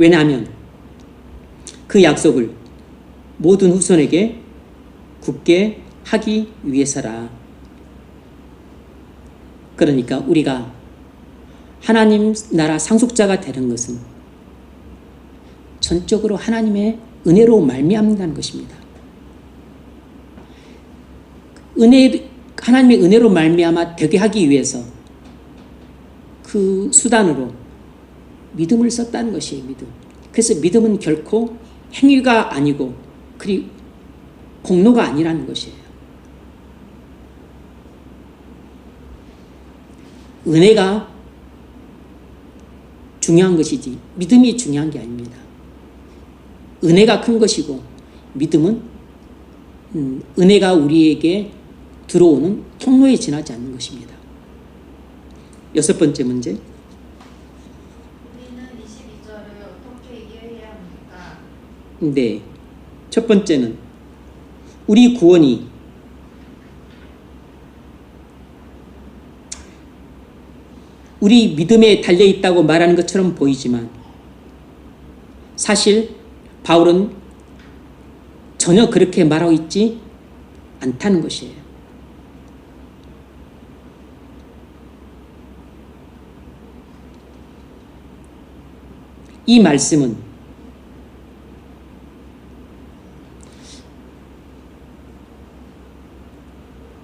S1: 왜냐하면 그 약속을 모든 후손에게 굳게 하기 위해서라. 그러니까 우리가 하나님 나라 상속자가 되는 것은 전적으로 하나님의 은혜로 말미암는다는 것입니다. 은혜가 하나님의 은혜로 말미암아 되게 하기 위해서 그 수단으로 믿음을 썼다는 것이에요. 믿음. 그래서 믿음은 결코 행위가 아니고 그리고 공로가 아니라는 것이에요. 은혜가 중요한 것이지 믿음이 중요한 게 아닙니다. 은혜가 큰 것이고 믿음은 은혜가 우리에게 들어오는 통로에 지나지 않는 것입니다. 6번째 문제.
S5: 우리는 22절을 어떻게 이해해야 합니까?
S1: 네. 첫 번째는 우리 구원이 우리 믿음에 달려 있다고 말하는 것처럼 보이지만 사실 바울은 전혀 그렇게 말하고 있지 않다는 것이에요. 이 말씀은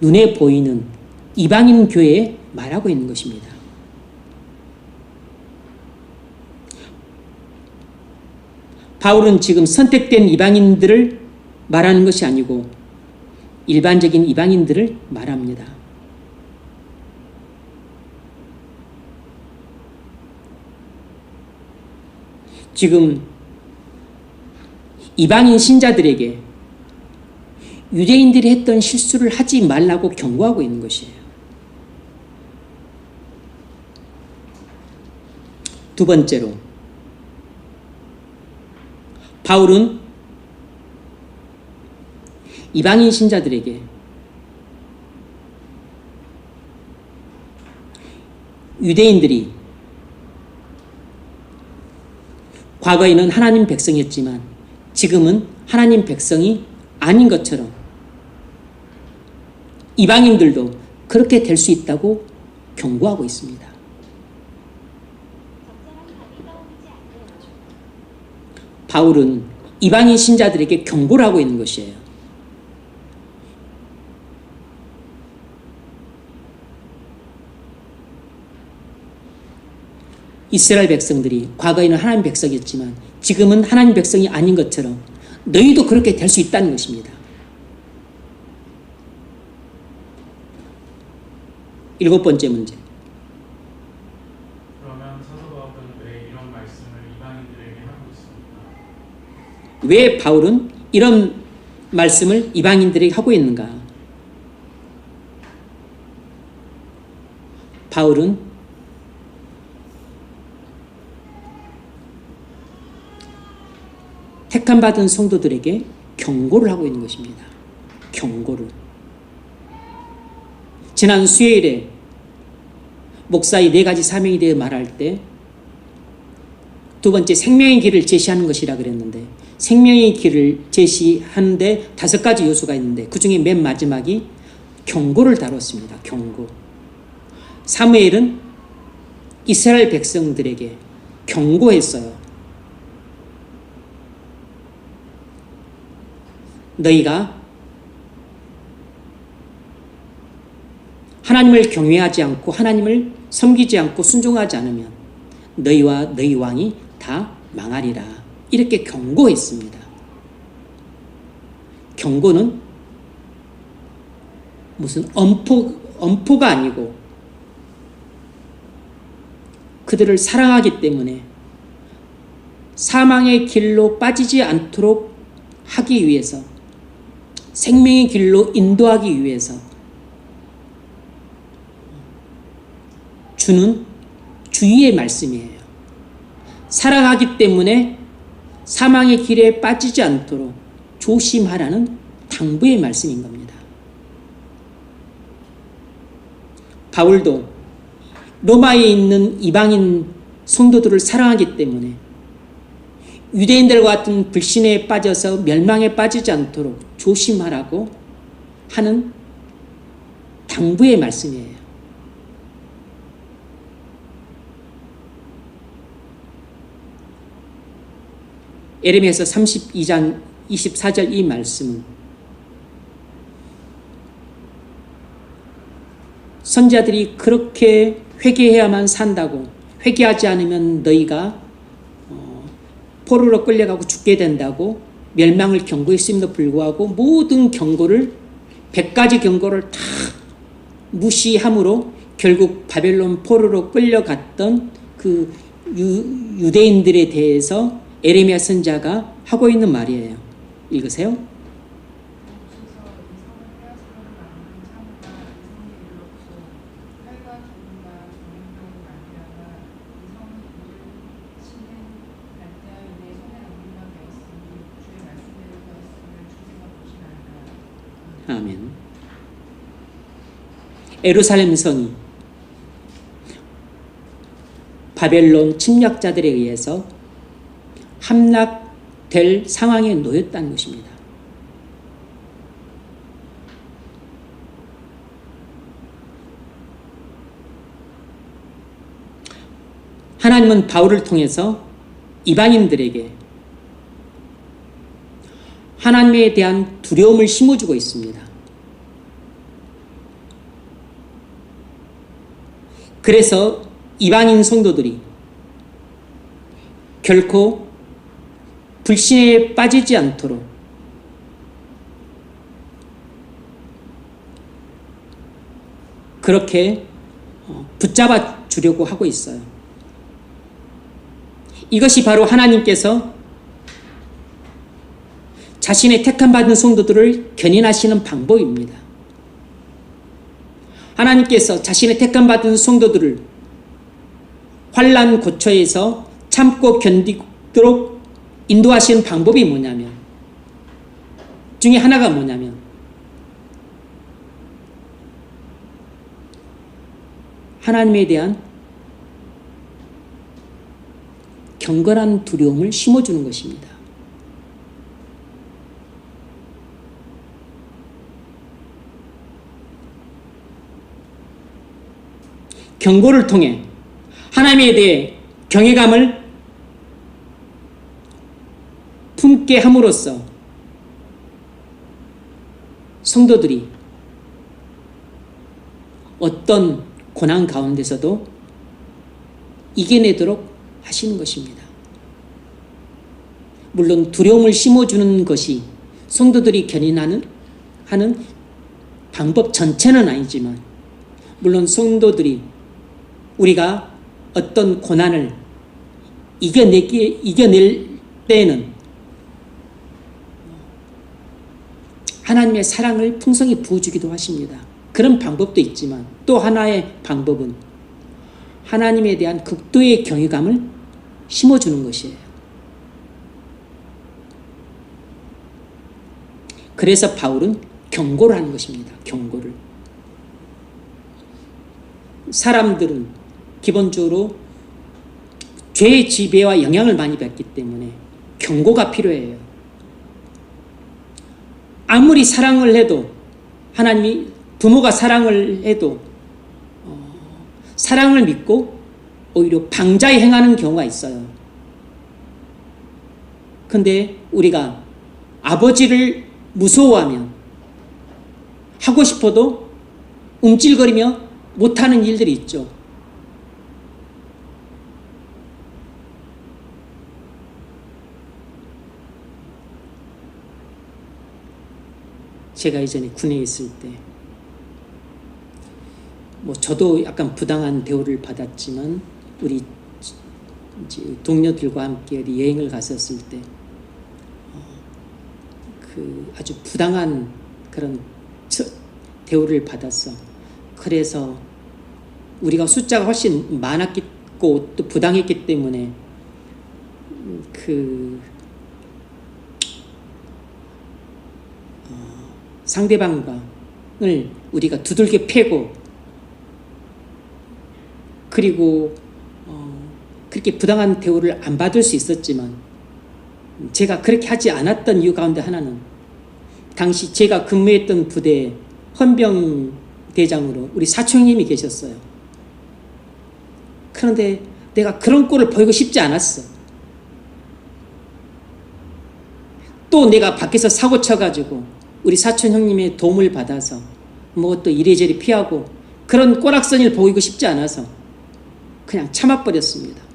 S1: 눈에 보이는 이방인 교회에 말하고 있는 것입니다. 바울은 지금 선택된 이방인들을 말하는 것이 아니고 일반적인 이방인들을 말합니다. 지금 이방인 신자들에게 유대인들이 했던 실수를 하지 말라고 경고하고 있는 것이에요. 두 번째로 바울은 이방인 신자들에게 유대인들이 과거에는 하나님 백성이었지만 지금은 하나님 백성이 아닌 것처럼 이방인들도 그렇게 될 수 있다고 경고하고 있습니다. 바울은 이방인 신자들에게 경고를 하고 있는 것이에요. 이스라엘 백성들이 과거에는 하나님 백성이었지만 지금은 하나님 백성이 아닌 것처럼 너희도 그렇게 될 수 있다는 것입니다. 7번째 문제.
S4: 그러면 사도 바울은 왜 이런 말씀을 이방인들에게 하고 있습니까?
S1: 왜 바울은 이런 말씀을 이방인들에게 하고 있는가? 바울은 택함받은 성도들에게 경고를 하고 있는 것입니다. 경고를. 지난 수요일에 목사의 4가지 사명에 대해 말할 때 두 번째 생명의 길을 제시하는 것이라 그랬는데 생명의 길을 제시하는데 5가지 요소가 있는데 그 중에 맨 마지막이 경고를 다뤘습니다. 경고. 사무엘은 이스라엘 백성들에게 경고했어요. 너희가 하나님을 경외하지 않고 하나님을 섬기지 않고 순종하지 않으면 너희와 너희 왕이 다 망하리라. 이렇게 경고했습니다. 경고는 무슨 엄포가 아니고 그들을 사랑하기 때문에 사망의 길로 빠지지 않도록 하기 위해서 생명의 길로 인도하기 위해서 주는 주의의 말씀이에요. 사랑하기 때문에 사망의 길에 빠지지 않도록 조심하라는 당부의 말씀인 겁니다. 바울도 로마에 있는 이방인 성도들을 사랑하기 때문에 유대인들과 같은 불신에 빠져서 멸망에 빠지지 않도록 조심하라고 하는 당부의 말씀이에요. 에레미야서 32장 24절 이 말씀은 선자들이 그렇게 회개해야만 산다고, 회개하지 않으면 너희가 포로로 끌려가고 죽게 된다고 멸망을 경고했음에도 불구하고 모든 경고를 100가지 경고를 다 무시함으로 결국 바벨론 포로로 끌려갔던 그 유대인들에 대해서 에레미야 선자가 하고 있는 말이에요. 읽으세요.
S3: 옵소서 이 성을 빼앗으려는 마음은 참으나 이 성의 일로소 칼과 죽음과 정령병이 말미암아 이 성이 이를 치는 날때하여 내 손에 안무가 되었으니 주의 말씀대로 되었음을 주제가 보시나이다.
S1: 아멘. 예루살렘 성이 바벨론 침략자들에 의해서 함락될 상황에 놓였다는 것입니다. 하나님은 바울을 통해서 이방인들에게 하나님에 대한 두려움을 심어주고 있습니다. 그래서 이방인 성도들이 결코 불신에 빠지지 않도록 그렇게 붙잡아 주려고 하고 있어요. 이것이 바로 하나님께서 자신의 택함받은 성도들을 견인하시는 방법입니다. 하나님께서 자신의 택함받은 성도들을 환난 고초에서 참고 견디도록 인도하시는 방법이 뭐냐면, 중에 하나가 뭐냐면, 하나님에 대한 경건한 두려움을 심어주는 것입니다. 경고를 통해 하나님에 대해 경외감을 품게 함으로써 성도들이 어떤 고난 가운데서도 이겨내도록 하시는 것입니다. 물론 두려움을 심어주는 것이 성도들이 견인하는 방법 전체는 아니지만, 물론 성도들이 우리가 어떤 고난을 이겨낼 때에는 하나님의 사랑을 풍성히 부어주기도 하십니다. 그런 방법도 있지만, 또 하나의 방법은 하나님에 대한 극도의 경외감을 심어주는 것이에요. 그래서 바울은 경고를 하는 것입니다. 경고를. 사람들은 기본적으로 죄의 지배와 영향을 많이 받기 때문에 경고가 필요해요. 아무리 사랑을 해도, 하나님이 부모가 사랑을 해도 사랑을 믿고 오히려 방자에 행하는 경우가 있어요. 근데 우리가 아버지를 무서워하면 하고 싶어도 움찔거리며 못하는 일들이 있죠. 제가 이전에 군에 있을 때 저도 약간 부당한 대우를 받았지만, 우리 이제 동료들과 함께 여행을 갔었을 때 아주 부당한 그런 대우를 받았어. 그래서 우리가 숫자가 훨씬 많았고 또 부당했기 때문에 상대방을 우리가 두들겨 패고, 그리고 그렇게 부당한 대우를 안 받을 수 있었지만, 제가 그렇게 하지 않았던 이유 가운데 하나는 당시 제가 근무했던 부대에 헌병대장으로 우리 사총님이 계셨어요. 그런데 내가 그런 꼴을 보이고 싶지 않았어. 또 내가 밖에서 사고 쳐가지고 우리 사촌 형님의 도움을 받아서 또 이래저래 피하고 그런 꼬락서니를 보이고 싶지 않아서 그냥 참아버렸습니다.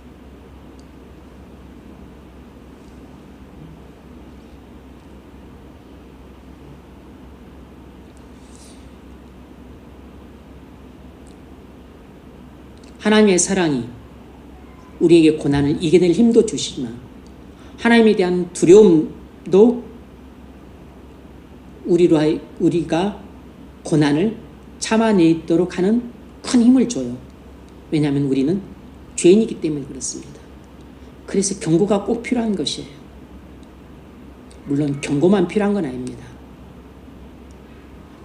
S1: 하나님의 사랑이 우리에게 고난을 이겨낼 힘도 주시지만 하나님에 대한 두려움도 우리가 고난을 참아내도록 하는 큰 힘을 줘요. 왜냐하면 우리는 죄인이기 때문에 그렇습니다. 그래서 경고가 꼭 필요한 것이에요. 물론 경고만 필요한 건 아닙니다.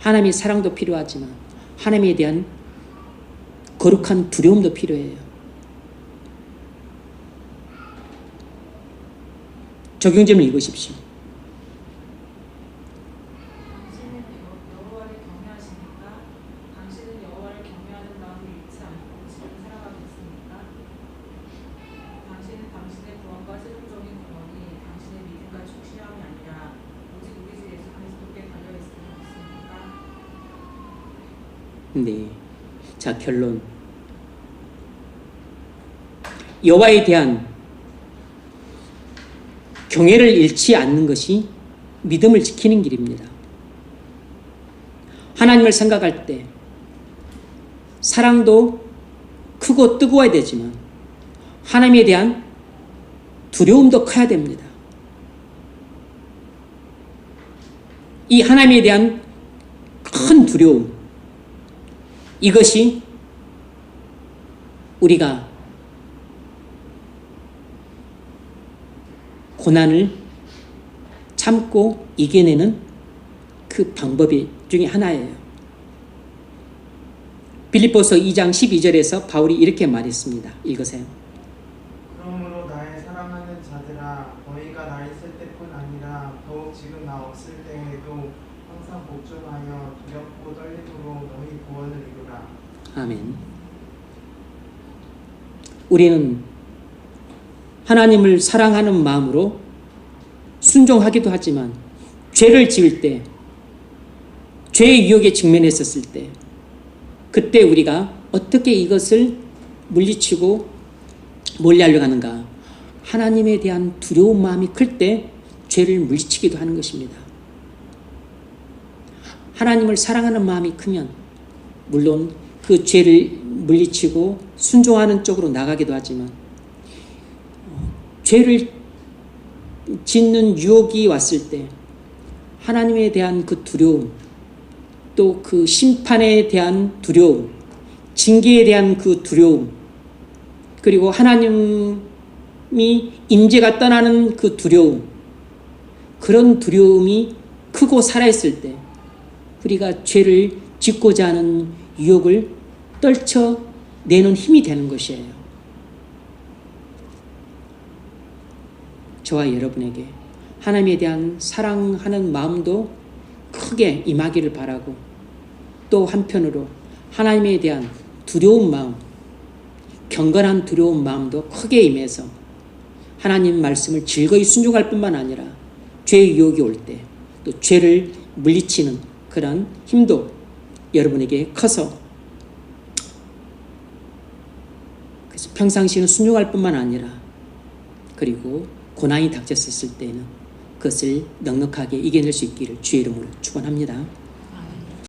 S1: 하나님의 사랑도 필요하지만 하나님에 대한 거룩한 두려움도 필요해요. 적용점을 읽으십시오.
S3: 당신은 여호와를 경외하십니까? 당신은 여호와를 경외하는 마음을 잃지 않고 지금 살아가고 있습니까? 당신은 당신의 구원과 세속적인 구원이 당신의 믿음과 축심함이 아니라 오직 우리 주 예수 그리스도께 달려 있음을 믿습니까?
S1: 네. 자, 결론. 여호와에 대한 경외를 잃지 않는 것이 믿음을 지키는 길입니다. 하나님을 생각할 때 사랑도 크고 뜨거워야 되지만 하나님에 대한 두려움도 커야 됩니다. 이 하나님에 대한 큰 두려움, 이것이 우리가 고난을 참고 이겨내는 그 방법 중에 하나예요. 빌립보서 2장 12절에서 바울이 이렇게 말했습니다. 읽으세요.
S6: 그러므로 나의 사랑하는 자들아, 너희가 나 있을 때뿐 아니라 더욱 지금 나 없을 때에도 항상 복종하여 두렵고 떨림으로 너희 구원을 이루라.
S1: 아멘. 우리는 하나님을 사랑하는 마음으로 순종하기도 하지만 죄를 지을 때, 죄의 유혹에 직면했었을 때, 그때 우리가 어떻게 이것을 물리치고 멀리하려고 하는가? 하나님에 대한 두려운 마음이 클 때 죄를 물리치기도 하는 것입니다. 하나님을 사랑하는 마음이 크면 물론 그 죄를 물리치고 순종하는 쪽으로 나가기도 하지만 죄를 짓는 유혹이 왔을 때 하나님에 대한 그 두려움, 또 그 심판에 대한 두려움, 징계에 대한 그 두려움, 그리고 하나님이 임재가 떠나는 그 두려움, 그런 두려움이 크고 살아있을 때 우리가 죄를 짓고자 하는 유혹을 떨쳐내는 힘이 되는 것이에요. 저와 여러분에게 하나님에 대한 사랑하는 마음도 크게 임하기를 바라고, 또 한편으로 하나님에 대한 두려운 마음, 경건한 두려운 마음도 크게 임해서 하나님 말씀을 즐거이 순종할 뿐만 아니라 죄의 유혹이 올 때 또 죄를 물리치는 그런 힘도 여러분에게 커서, 그래서 평상시는 순종할 뿐만 아니라 그리고 고난이 닥쳤을 때는 그것을 넉넉하게 이겨낼 수 있기를 주의 이름으로 축원합니다.